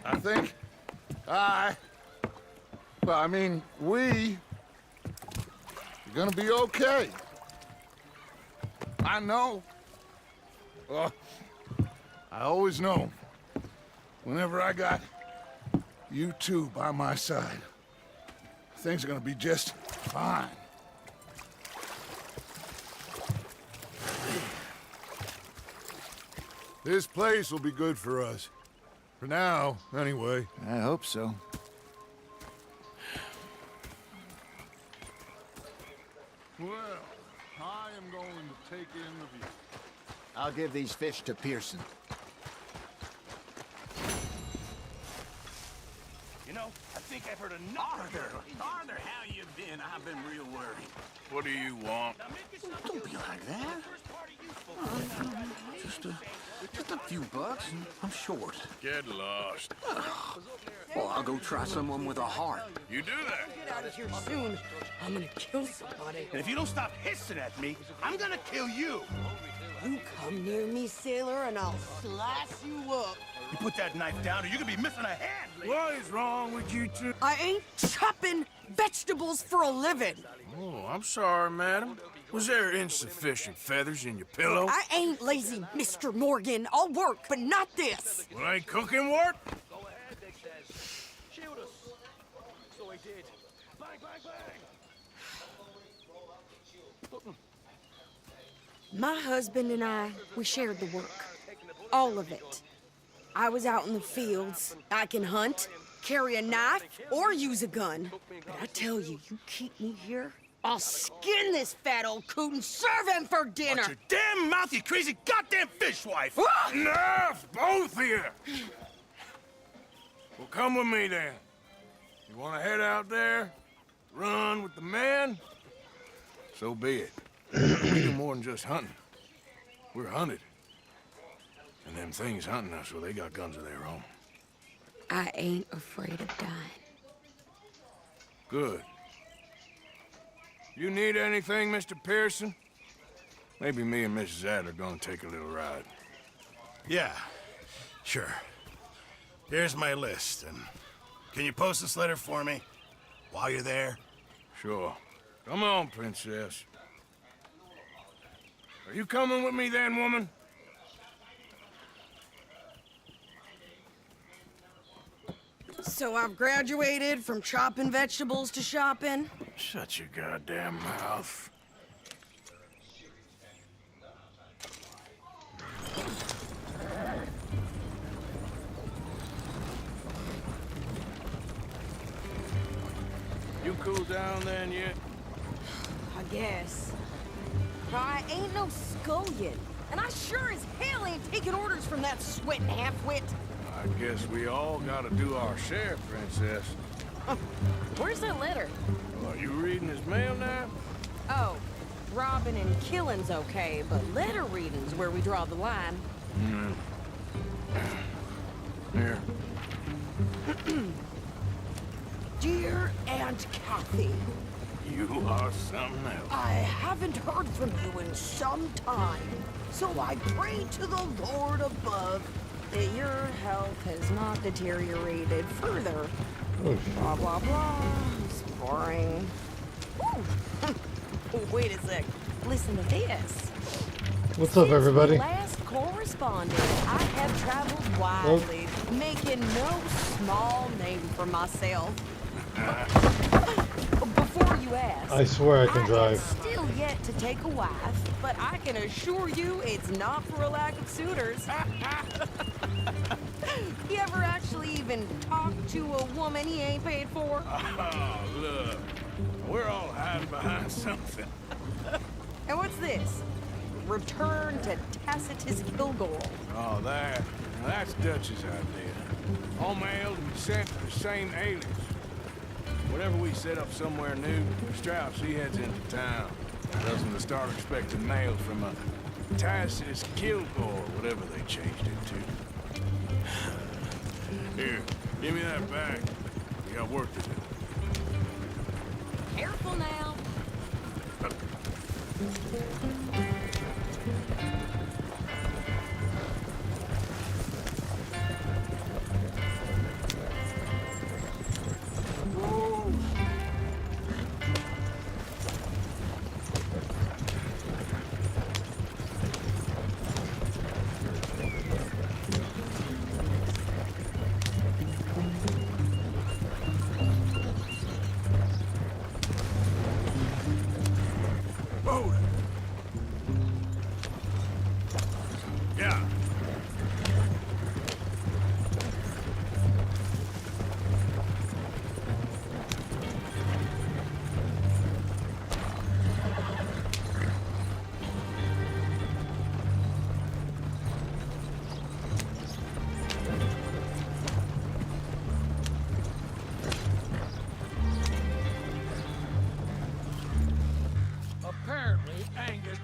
I think we are gonna be okay. I know. I always know. Whenever I got you two by my side, things are gonna be just fine. This place will be good for us. For now, anyway. I hope so. Well, I am going to take in the view. I'll give these fish to Pearson. know, I think I've heard enough. Arthur, how you been? I've been real worried. What do you want? Don't be like that. Just a few bucks, and I'm short. Get lost. Well, I'll go try someone with a heart. You do that. Get out of here soon. I'm gonna kill somebody. And if you don't stop hissing at me, I'm gonna kill you. You come near me, sailor, and I'll slice you up. You put that knife down or you could be missing a hand, lady. What is wrong with you two? I ain't chopping vegetables for a living. Oh, I'm sorry, madam. Was there insufficient feathers in your pillow? I ain't lazy, Mr. Morgan. I'll work, but not this. Well, ain't cooking work? Shield us. So I did. Bang, bang, bang. My husband and I, we shared the work. All of it. I was out in the fields. I can hunt, carry a knife, or use a gun. But I tell you, you keep me here, I'll skin this fat old coot and serve him for dinner. Watch your damn mouth, you crazy goddamn fishwife. Enough, both of you. Well, come with me then. You want to head out there, run with the men? So be it. We do more than just hunting. We're hunted. And them things hunting us, well, they got guns of their own. I ain't afraid of dying. Good. You need anything, Mr. Pearson? Maybe me and Mrs. Adler are gonna take a little ride. Yeah, sure. Here's my list, and can you post this letter for me while you're there? Sure. Come on, princess. Are you coming with me then, woman? So I've graduated from chopping vegetables to shopping. Shut your goddamn mouth. You cool down then yet? I guess. I ain't no scullion, and I sure as hell ain't taking orders from that sweating half-wit. I guess we all gotta do our share, princess. Where's that letter? Are you reading his mail now? Oh, robbing and killing's okay, but letter reading's where we draw the line. Here. Dear Aunt Kathy, You are something else. I haven't heard from you in some time, so I pray to the Lord above that your health has not deteriorated further. Blah, blah, blah. It's boring. Ooh. Wait a sec. Listen to this. What's up, everybody? Last correspondent, I have traveled widely, making no small name for myself. Before you ask, I swear I can drive. am still yet to take a wife, but I can assure you it's not for a lack of suitors. You ever actually even talk to a woman he ain't paid for? Oh, look. We're all hiding behind something. And what's this? Return to Tacitus Kilgore. Oh, that's Dutch's idea. All mail to be sent to the same alias. Whenever we set up somewhere new, Strauss, he heads into town. Doesn't start expecting mail from a Tacitus Kilgore, whatever they changed it to. Here, give me that bag. We got work to do. Careful now. Yeah.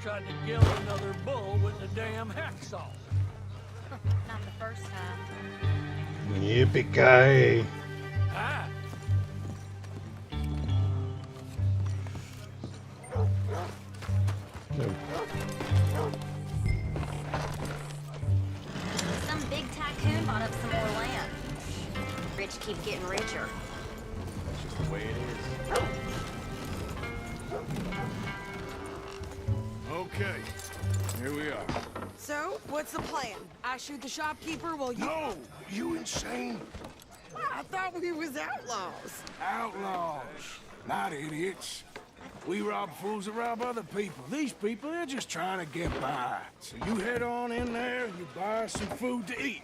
tried to kill another bull with a damn hacksaw. Not the first time. Yippee-ki-yay. Ah. Some big tycoon bought up some more land. Rich keep getting richer. That's just the way it is. Okay, here we are. So, what's the plan? I shoot the shopkeeper while you... No! You insane? I thought we was outlaws. Outlaws, not idiots. We rob fools that rob other people. These people, they're just trying to get by. So you head on in there and you buy us some food to eat.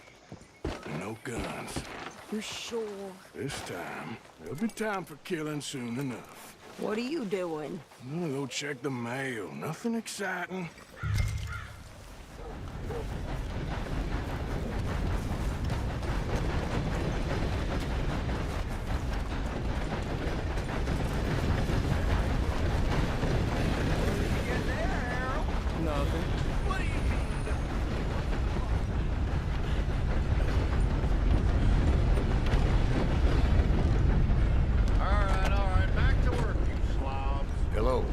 And no guns. You're sure? This time, there'll be time for killing soon enough. What are you doing? I'm gonna go check the mail. Nothing exciting. Nothing. All right, back to work, you slobs. Hello.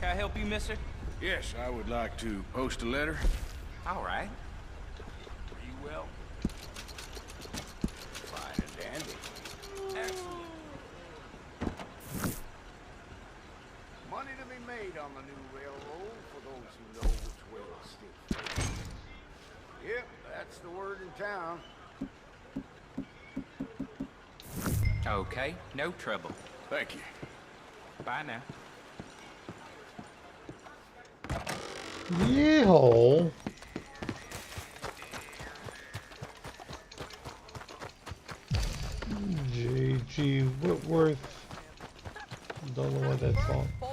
Can I help you, mister? Yes, I would like to post a letter. All right. Are you well? Fine and dandy. Excellent. Money to be made on the new railroad for those who know which way to stick. Yep, that's the word in town. Okay, no trouble. Thank you. Bye now. Yeehaw. J.G. Whitworth. Don't know what that's on. Oh,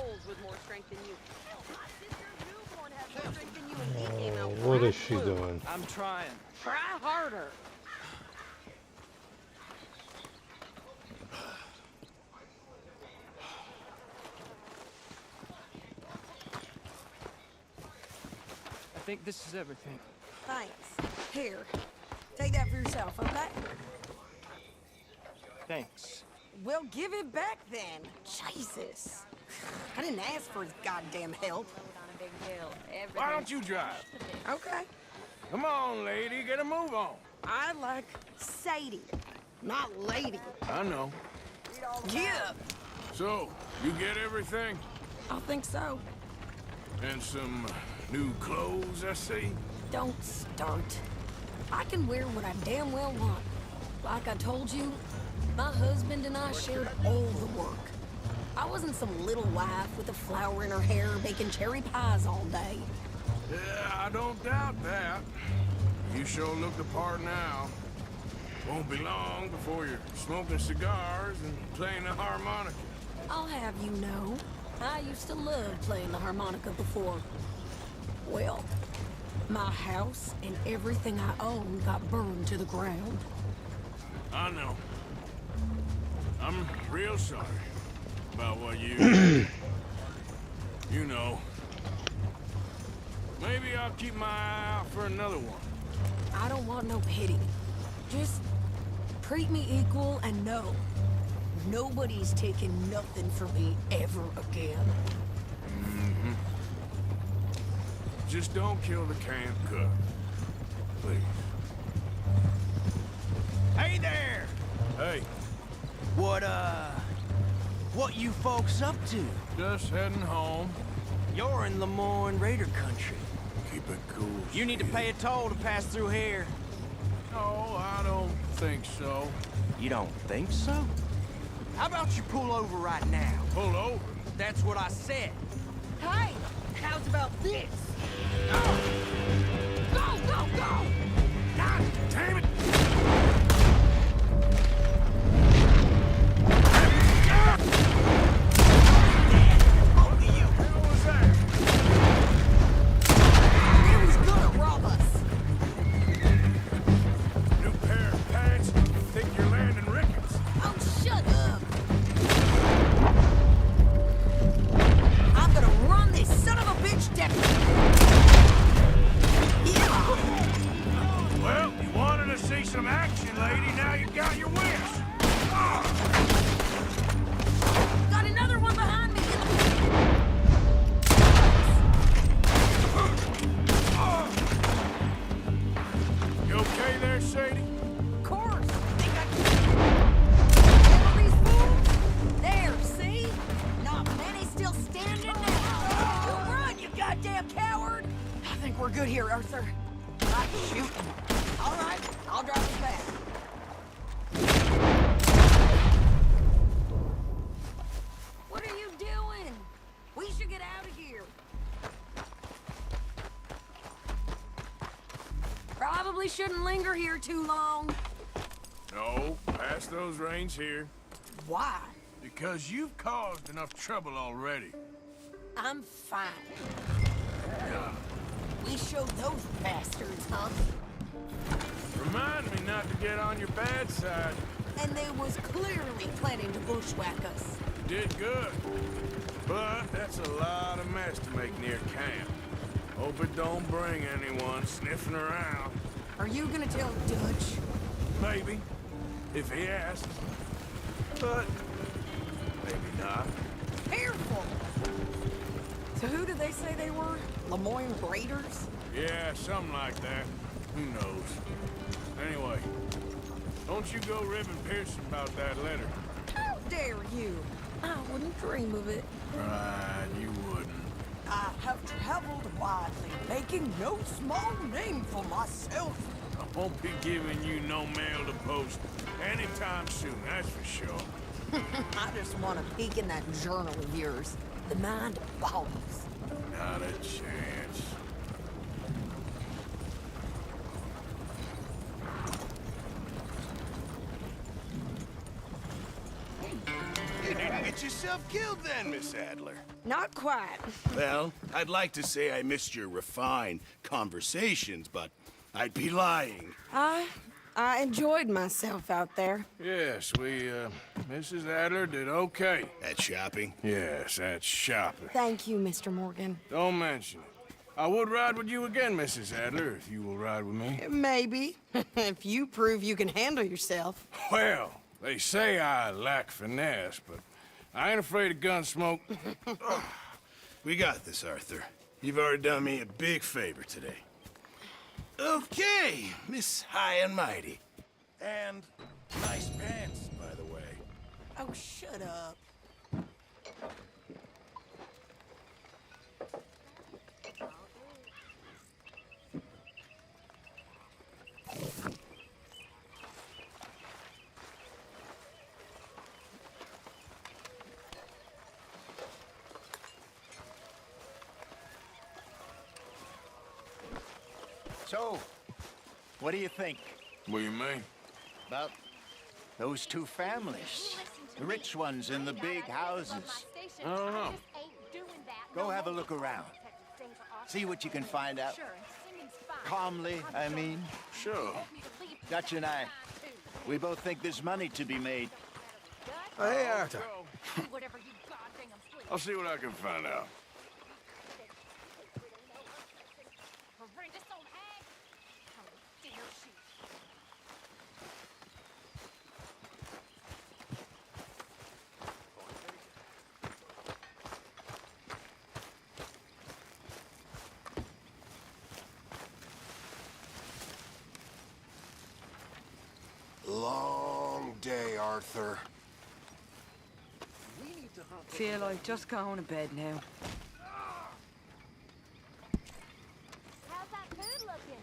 what is she doing? I'm trying. Try harder. I think this is everything. Thanks. Here. Take that for yourself, okay? Thanks. Well, give it back then. Jesus. I didn't ask for his goddamn help. Why don't you drive? Okay. Come on, lady, get a move on. I like Sadie, not lady. I know. Yeah. So, you get everything? I think so. And some new clothes, I see? Don't start. I can wear what I damn well want. Like I told you, my husband and I shared all the work. I wasn't some little wife with a flower in her hair making cherry pies all day. Yeah, I don't doubt that. You sure look the part now. Won't be long before you're smoking cigars and playing the harmonica. I'll have you know, I used to love playing the harmonica before. Well, my house and everything I owned got burned to the ground. I know. I'm real sorry about what you... you know. Maybe I'll keep my eye out for another one. I don't want no pity. Just treat me equal and know nobody's taking nothing from me ever again. Mm-hmm. Just don't kill the camp cook. Please. Hey there! Hey, What you folks up to? just heading home. You're in Lemoyne Raider country. Keep it cool. You need to pay a toll to pass through here. No, I don't think so. You don't think so? How about you pull over right now? Pull over. That's what I said. Hey, how's about this? Go! Go, go! God damn it! He was gonna rob us. New pair of pants? Think you're landing Ricketts? Oh, shut up. here, Arthur. Not shooting. All right, I'll drive us back. What are you doing? We should get out of here. Probably shouldn't linger here too long. No, pass those reins here. Why? Because you've caused enough trouble already. I'm fine. We showed those bastards, huh? Remind me not to get on your bad side. And they was clearly planning to bushwhack us. You did good. But that's a lot of mess to make near camp. Hope it don't bring anyone sniffing around. Are you gonna tell Dutch? Maybe, if he asks. But maybe not. Careful! So who did they say they were? Lemoyne Raiders? Yeah, something like that. Who knows? Anyway, don't you go ribbing Pearson about that letter. How dare you? I wouldn't dream of it. Right, you wouldn't. I have traveled widely, making no small name for myself. I won't be giving you no mail to post anytime soon, that's for sure. I just want to peek in that journal of yours. The mind boggles. Not a chance. You didn't get yourself killed then, Miss Adler. Not quite. Well, I'd like to say I missed your refined conversations, but I'd be lying. I enjoyed myself out there. Yes, Mrs. Adler did okay. At shopping? Yes, that's shopping. Thank you, Mr. Morgan. Don't mention it. I would ride with you again, Mrs. Adler, if you will ride with me. Maybe. If you prove you can handle yourself. Well, they say I lack finesse, but I ain't afraid of gun smoke. We got this, Arthur. You've already done me a big favor today. Okay, Miss High and Mighty. And nice pants, by the way. Oh, shut up. So, what do you think? What do you mean? About those two families. The rich ones in the big houses. I don't know. Go have a look around. See what you can find out. Calmly, I mean. Sure. Dutch and I, we both think there's money to be made. Hey, Arthur. I'll see what I can find out. Long day, Arthur. Feel like just going to bed now. How's that food looking?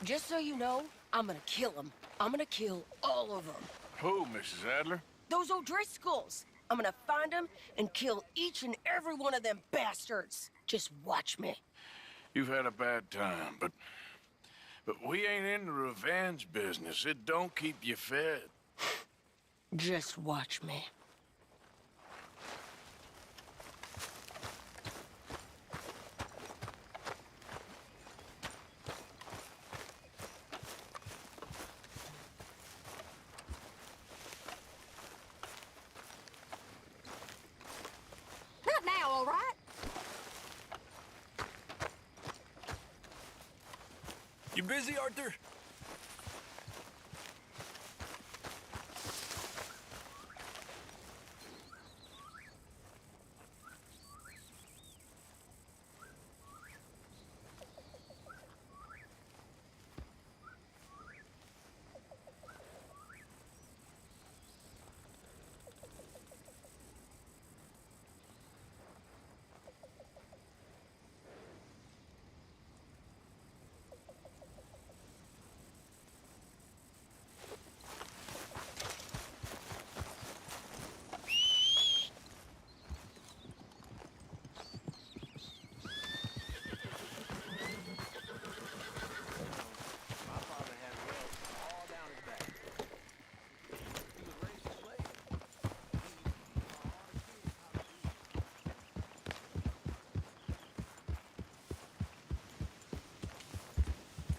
Just so you know, I'm gonna kill them. I'm gonna kill all of them. Who, Mrs. Adler? Those O'Driscolls. I'm gonna find them and kill each and every one of them bastards. Just watch me. You've had a bad time, but we ain't in the revenge business. It don't keep you fed. Just watch me. Not now, all right? You busy, Arthur?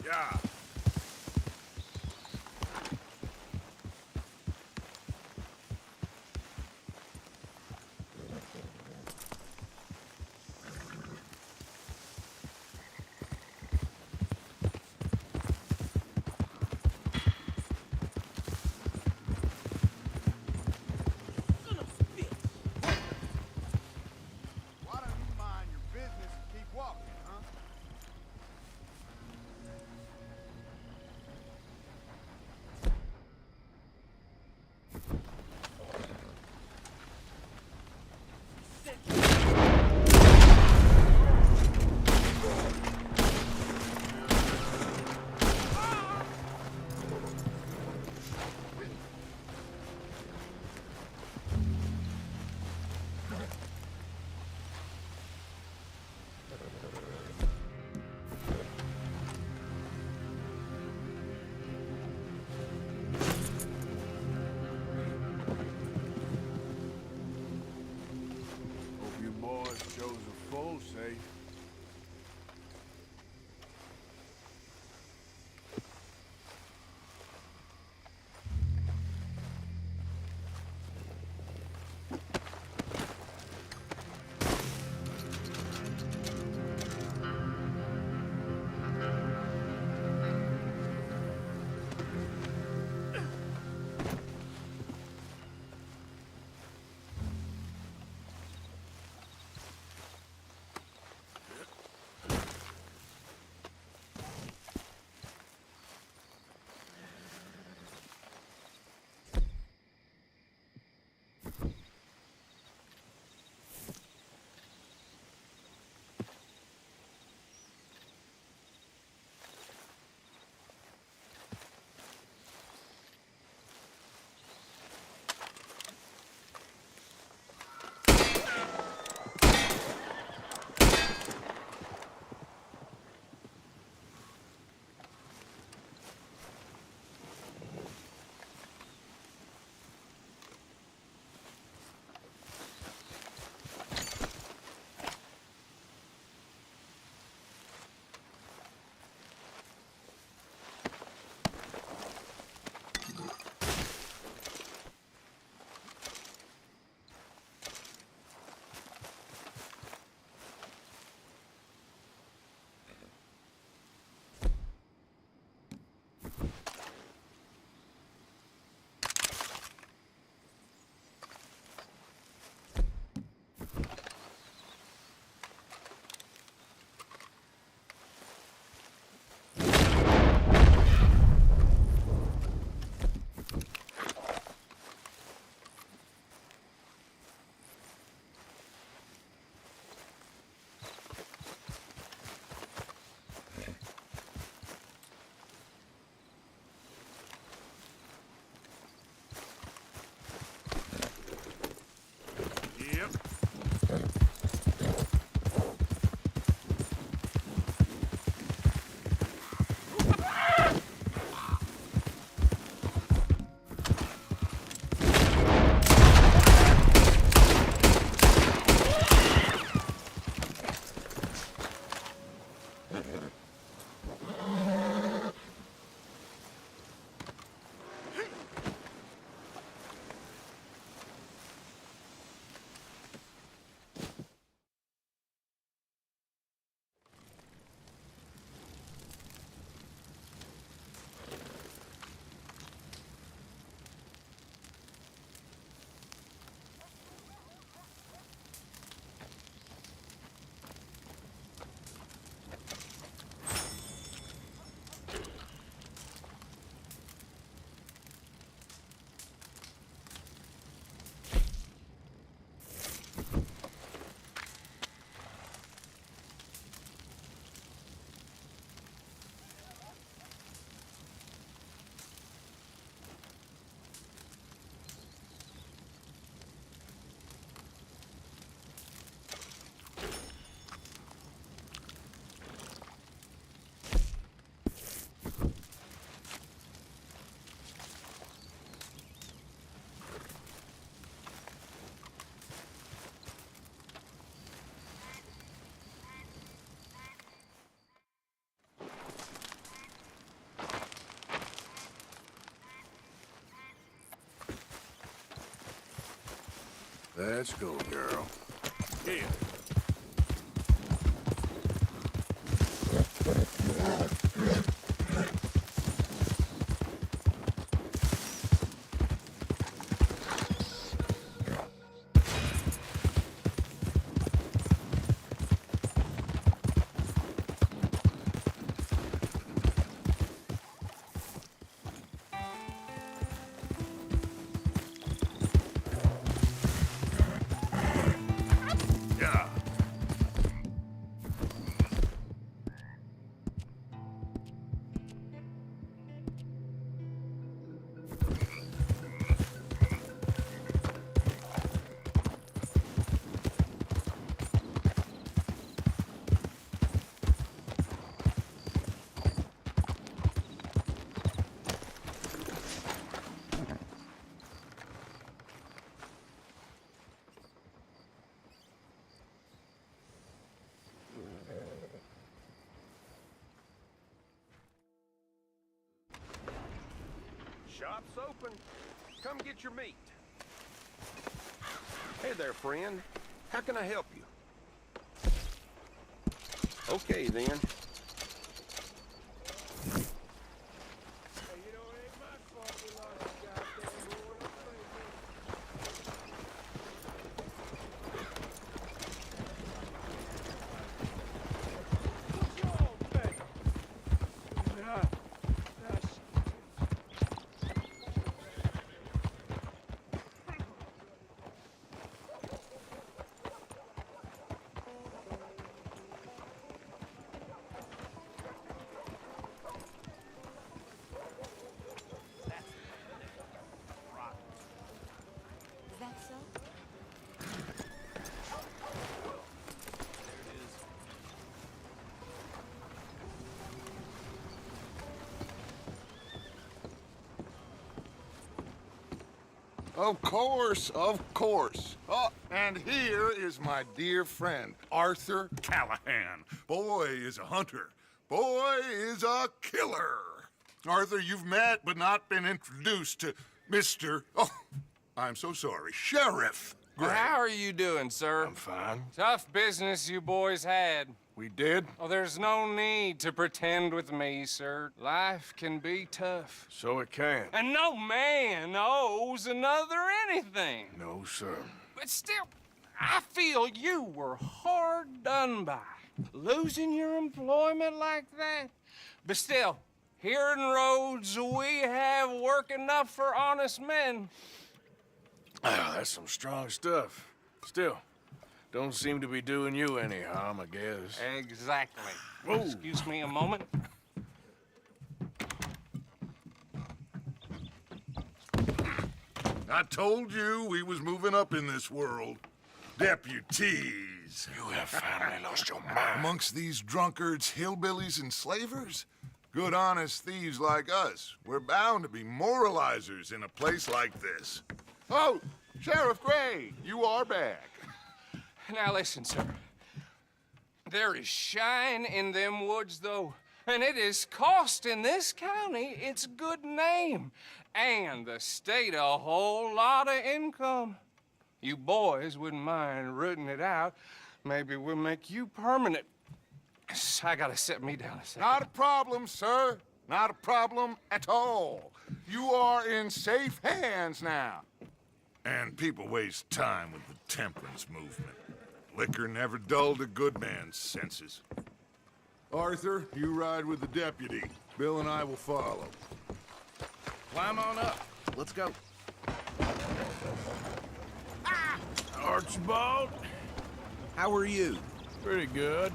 Yeah. Why don't you mind your business and keep walking, huh? Let's go, girl. Here. Yeah. Shop's open. Come get your meat. Hey there, friend. How can I help you? Okay, then. Is that so? Of course, of course. Oh, and here is my dear friend, Arthur Callahan. Boy is a hunter. Boy is a killer. Arthur, you've met but not been introduced to Mr. Oh, I'm so sorry, Sheriff Gray. How are you doing, sir? I'm fine. Tough business you boys had. We did? Oh, there's no need to pretend with me, sir. Life can be tough. So it can. And no man owes another anything. No, sir. But still, I feel you were hard done by. Losing your employment like that. But still, here in Rhodes, we have work enough for honest men. Ah, that's some strong stuff. Still, don't seem to be doing you any harm, I guess. Exactly. Whoa. Excuse me a moment. I told you we was moving up in this world. Deputies. You have finally lost your mind. Amongst these drunkards, hillbillies, and slavers? Good, honest thieves like us. We're bound to be moralizers in a place like this. Oh, Sheriff Gray, you are back. Now listen, sir. There is shine in them woods, though, and it is costing this county its good name and the state a whole lot of income. You boys wouldn't mind rooting it out. Maybe we'll make you permanent. I gotta set me down a second. Not a problem, sir. Not a problem at all. You are in safe hands now. And people waste time with the temperance movement. Liquor never dulled a good man's senses. Arthur, you ride with the deputy. Bill and I will follow. Climb on up. Let's go. Archibald? How are you? Pretty good.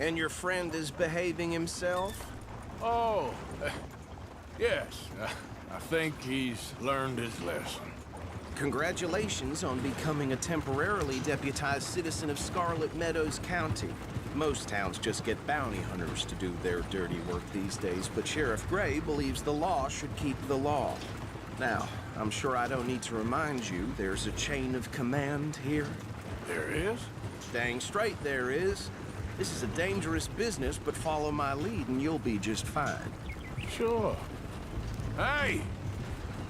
And your friend is behaving himself? Oh, yes. I think he's learned his lesson. Congratulations on becoming a temporarily deputized citizen of Scarlet Meadows County. Most towns just get bounty hunters to do their dirty work these days, but Sheriff Gray believes the law should keep the law. Now, I'm sure I don't need to remind you there's a chain of command here. There is? Dang straight there is. This is a dangerous business, but follow my lead and you'll be just fine. Sure. Hey!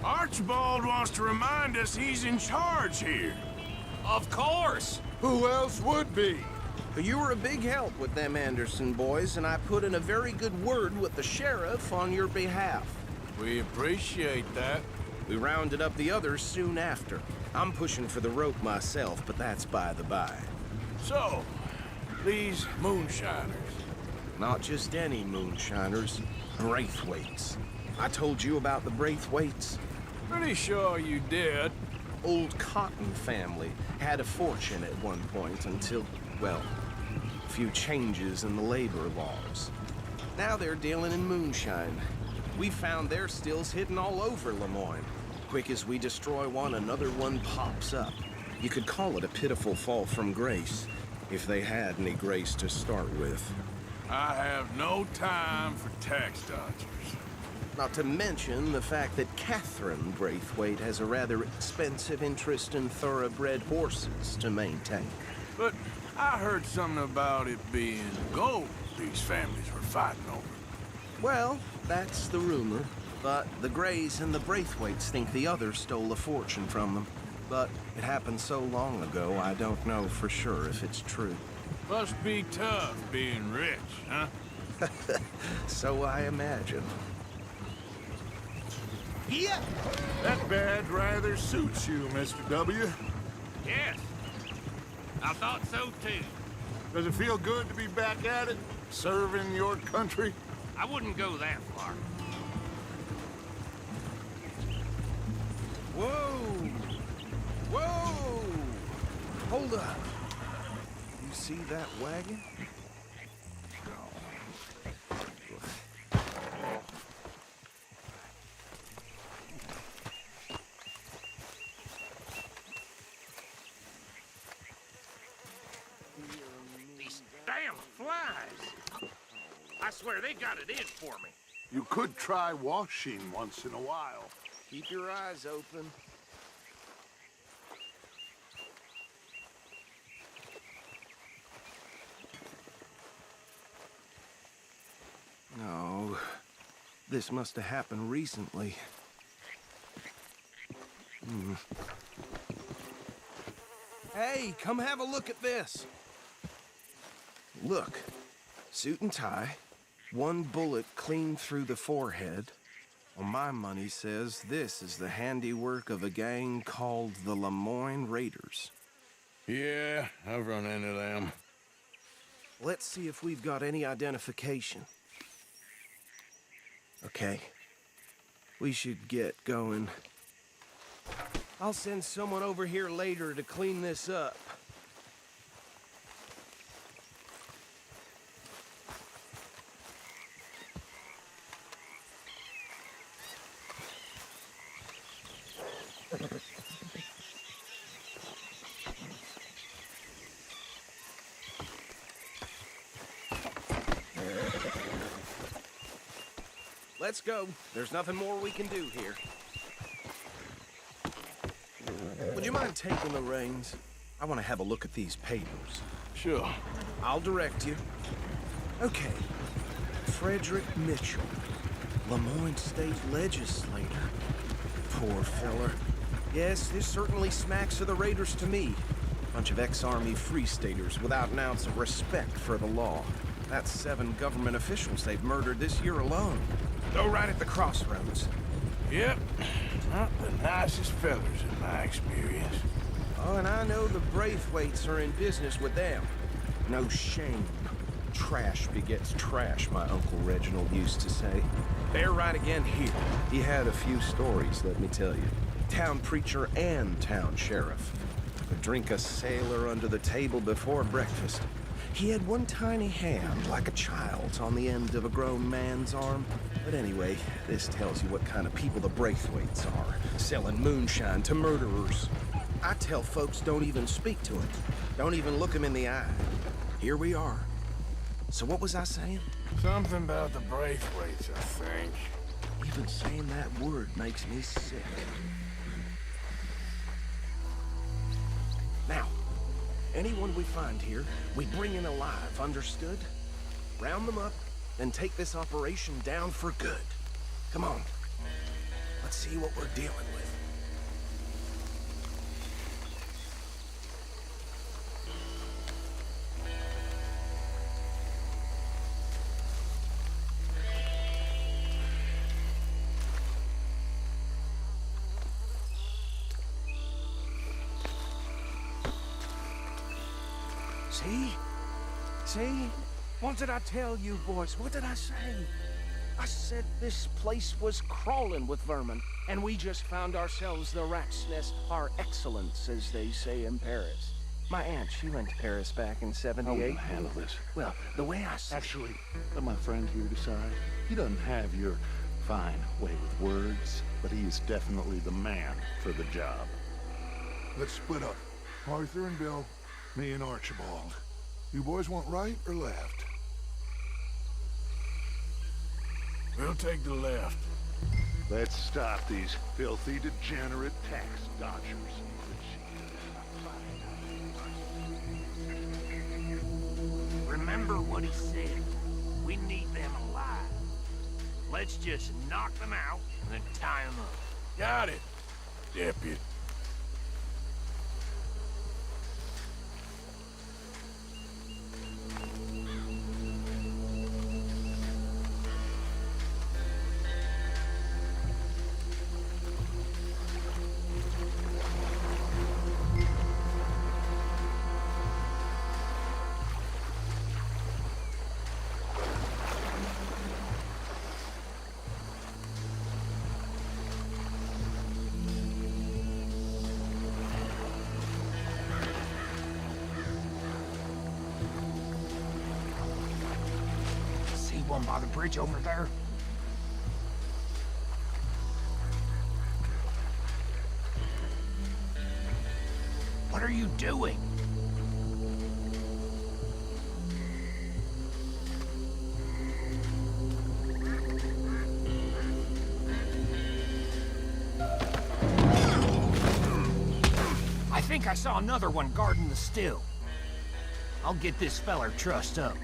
Archibald wants to remind us he's in charge here. Of course! Who else would be? But you were a big help with them Anderson boys, and I put in a very good word with the sheriff on your behalf. We appreciate that. We rounded up the others soon after. I'm pushing for the rope myself, but that's by the by. So, these moonshiners. Not just any moonshiners, Braithwaites. I told you about the Braithwaites. Pretty sure you did. Old Cotton family had a fortune at one point until, well, a few changes in the labor laws. Now they're dealing in moonshine. We found their stills hidden all over Lemoyne. Quick as we destroy one, another one pops up. You could call it a pitiful fall from grace, if they had any grace to start with. I have no time for tax dodgers. Not to mention the fact that Catherine Braithwaite has a rather expensive interest in thoroughbred horses to maintain. But I heard something about it being gold these families were fighting over. Well, that's the rumor. But the Greys and the Braithwaites think the others stole a fortune from them. But it happened so long ago, I don't know for sure if it's true. Must be tough being rich, huh? So I imagine. Yeah! That badge rather suits you, Mr. W. Yes. I thought so, too. Does it feel good to be back at it? Serving your country? I wouldn't go that far. Whoa! Whoa! Hold up. You see that wagon? These damn flies. I swear they got it in for me. You could try washing once in a while. Keep your eyes open. No, this must have happened recently. Hey, come have a look at this. Look, suit and tie, one bullet clean through the forehead. Well, my money says this is the handiwork of a gang called the Lemoyne Raiders. Yeah, I've run into them. Let's see if we've got any identification. Okay. We should get going. I'll send someone over here later to clean this up. Let's go. There's nothing more we can do here. Would you mind taking the reins? I want to have a look at these papers. Sure. I'll direct you. Okay. Frederick Mitchell, Lemoyne State Legislator. Poor feller. Yes, this certainly smacks of the Raiders to me. Bunch of ex-Army Free Staters without an ounce of respect for the law. That's 7 government officials they've murdered this year alone. Go right at the crossroads. Yep. Not the nicest fellas in my experience. Oh, and I know the Braithwaites are in business with them. No shame. Trash begets trash, my Uncle Reginald used to say. They're right again here. He had a few stories, let me tell you. Town preacher and town sheriff. Would drink a sailor under the table before breakfast. He had one tiny hand, like a child's, on the end of a grown man's arm. But anyway, this tells you what kind of people the Braithwaites are, selling moonshine to murderers. I tell folks don't even speak to him. Don't even look him in the eye. Here we are. So what was I saying? Something about the Braithwaites, I think. Even saying that word makes me sick. Now, anyone we find here, we bring in alive, understood? Round them up, then take this operation down for good. Come on. Let's see what we're dealing with. See? See? What did I tell you, boys? What did I say? I said this place was crawling with vermin, and we just found ourselves the rat's nest par excellence, as they say in Paris. My aunt, she went to Paris back in '78. How will you handle this? Well, the way I see Actually, let my friend here decide. He doesn't have your fine way with words, but he is definitely the man for the job. Let's split up. Arthur and Bill, me and Archibald. You boys want right or left? We'll take the left. Let's stop these filthy, degenerate tax dodgers. Remember what he said. We need them alive. Let's just knock them out and then tie them up. Got it, Deputy. One by the bridge over there. What are you doing? I think I saw another one guarding the still. I'll get this feller trussed up.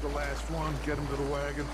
The last one, get him to the wagon.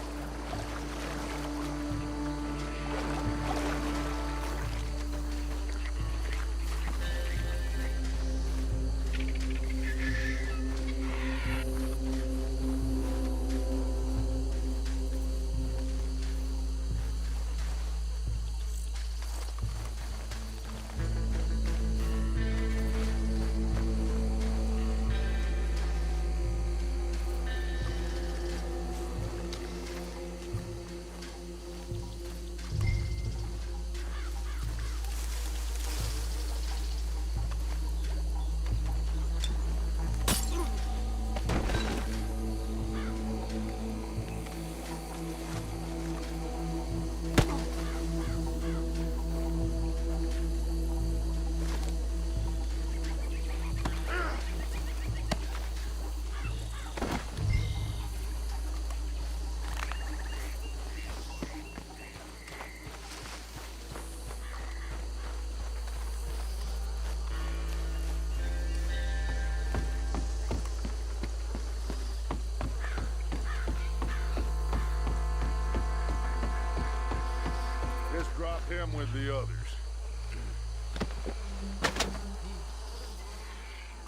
Drop him with the others.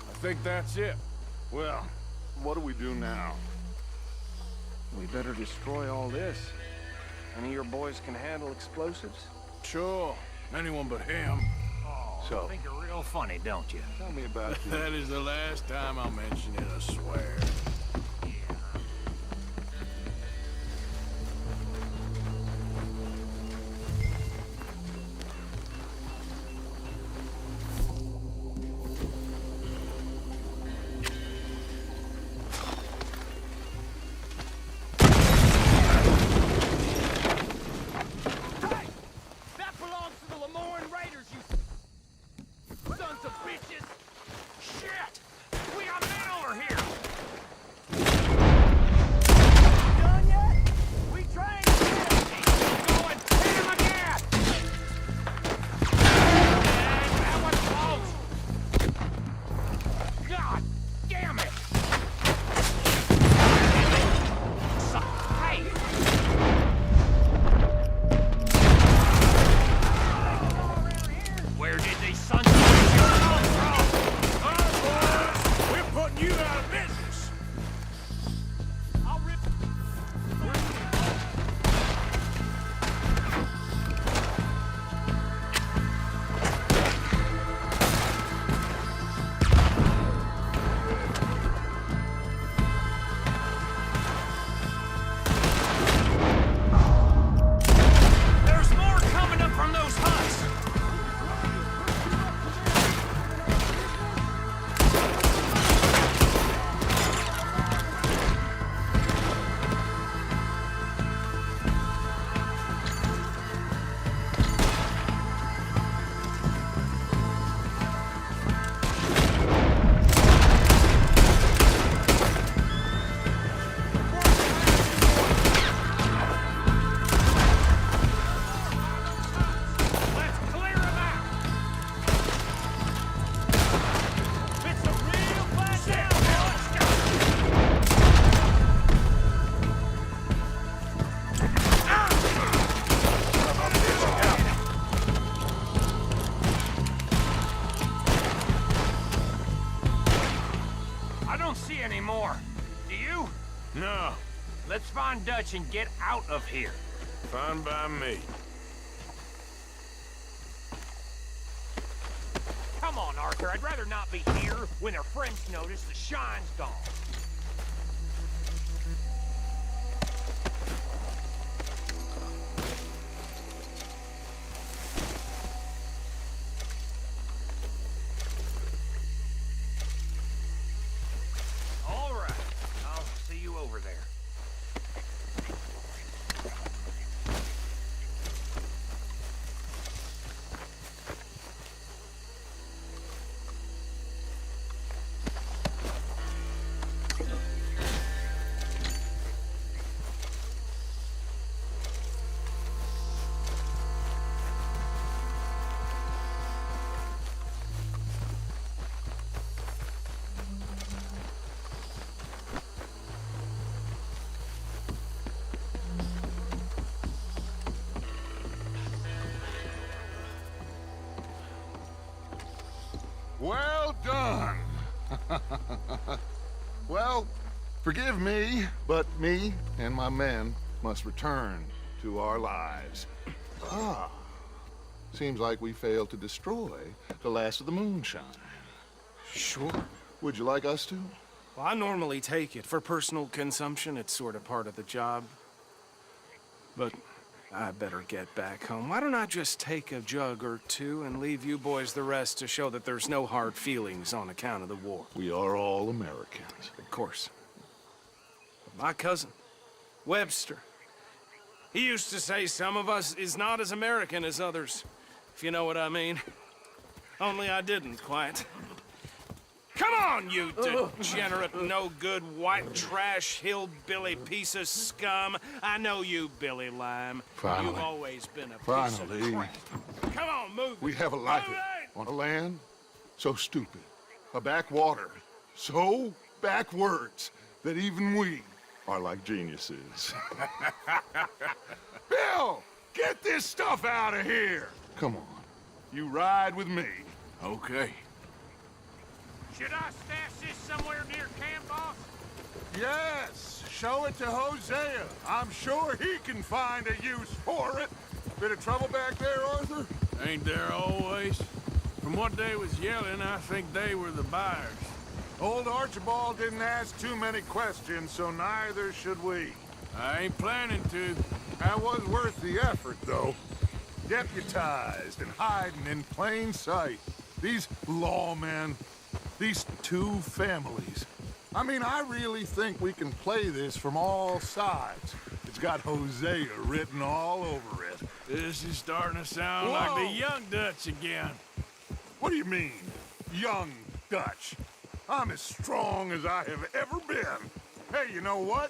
I think that's it. Well, what do we do now? We better destroy all this. Any of your boys can handle explosives? Sure. Anyone but him. Oh, So, I think you're real funny, don't you? tell me about you. That is the last time I'll mention it, I swear. anymore. Do you? No. Let's find Dutch and get out of here. Fine by me. Come on, Arthur. I'd rather not be here when our friends notice the shine's gone. All right. I'll see you over there. Well done. Well, forgive me, but me and my men must return to our lives. Ah, seems like we failed to destroy the last of the moonshine. Sure. Would you like us to? Well, I normally take it. For personal consumption, it's sort of part of the job. But I better get back home. Why don't I just take a jug or two and leave you boys the rest to show that there's no hard feelings on account of the war? We are all Americans. Of course. But my cousin, Webster, he used to say some of us is not as American as others, if you know what I mean. Only I didn't quite. Come on, you degenerate, no-good, white trash, hillbilly piece of scum. I know you, Billy Lime. Finally. You've always been a piece Finally. of crap. Come on, move it. We have a life Move it! on a land so stupid, a backwater so backwards that even we are like geniuses. Bill, get this stuff out of here. Come on, you ride with me. Okay. Should I stash this somewhere near camp, boss? Yes, show it to Hosea. I'm sure he can find a use for it. Bit of trouble back there, Arthur? Ain't there always? From what they was yelling, I think they were the buyers. Old Archibald didn't ask too many questions, so neither should we. I ain't planning to. That was worth the effort, though. Deputized and hiding in plain sight. These lawmen, these two families. I mean, I really think we can play this from all sides. It's got Hosea written all over it. This is starting to sound like the young Dutch again. What do you mean, young Dutch? I'm as strong as I have ever been. Hey, you know what?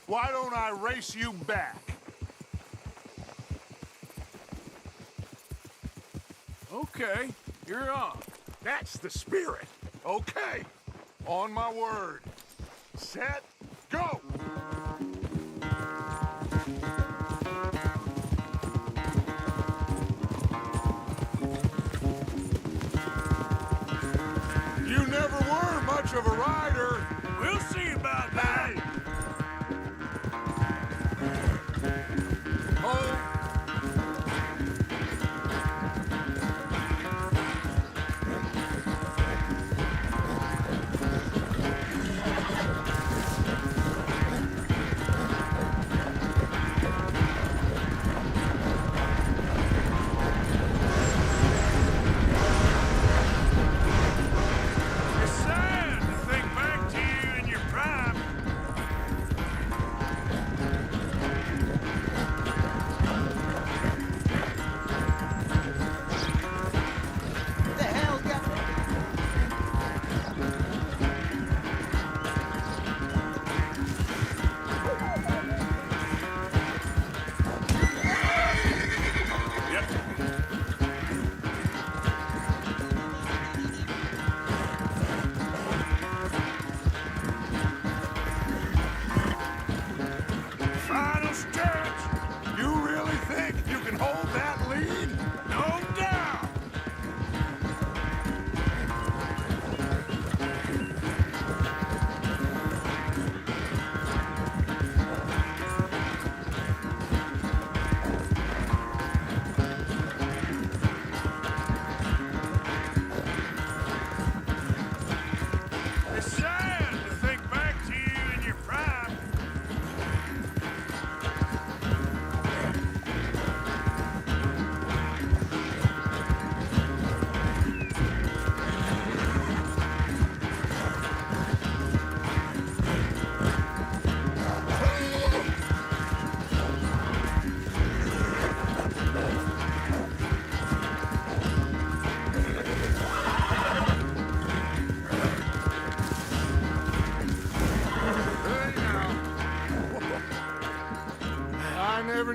Why don't I race you back? Okay, you're on. That's the spirit. Okay, on my word. Set, go! You never were much of a rider. We'll see about that. Oh. It's sad to think back 10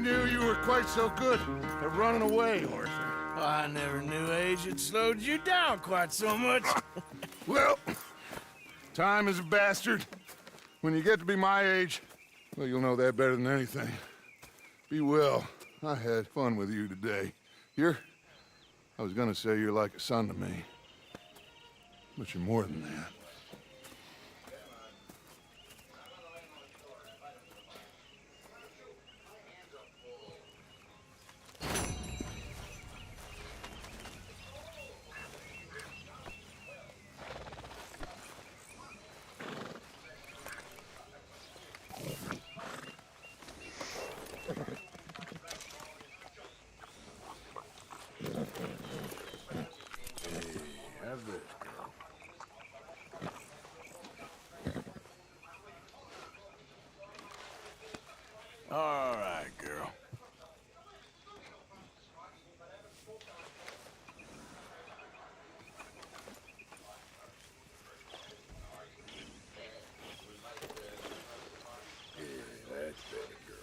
knew you were quite so good at running away, Arthur. I never knew age had slowed you down quite so much. Well, time is a bastard. When you get to be my age, well, you'll know that better than anything. Be well. I had fun with you today. I was gonna say you're like a son to me. But you're more than that. Have this, girl. All right, girl. Yeah, that's better, girl.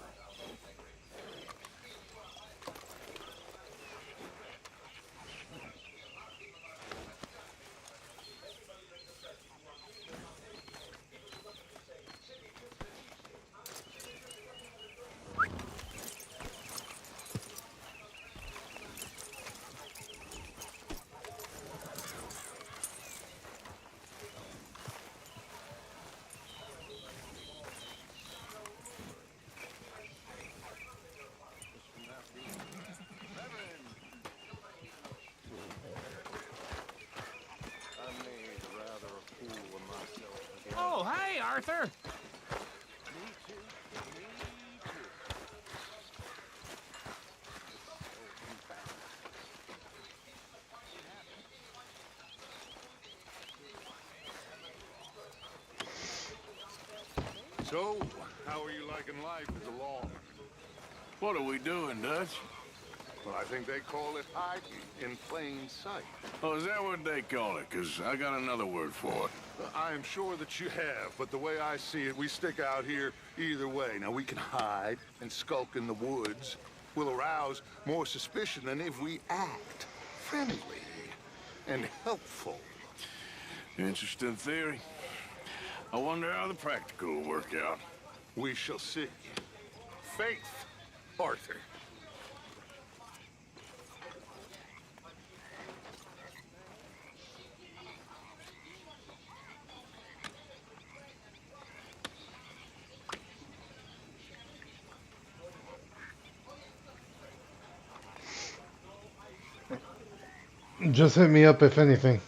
Oh, hey, Arthur! So, how are you liking life as a lawman? What are we doing, Dutch? Well, I think they call it hiding in plain sight. Oh, is that what they call it? Because I got another word for it. I am sure that you have, but the way I see it, we stick out here either way. Now, we can hide and skulk in the woods. We'll arouse more suspicion than if we act friendly and helpful. Interesting theory. I wonder how the practical will work out. We shall see. Faith, Arthur. Just hit me up if anything.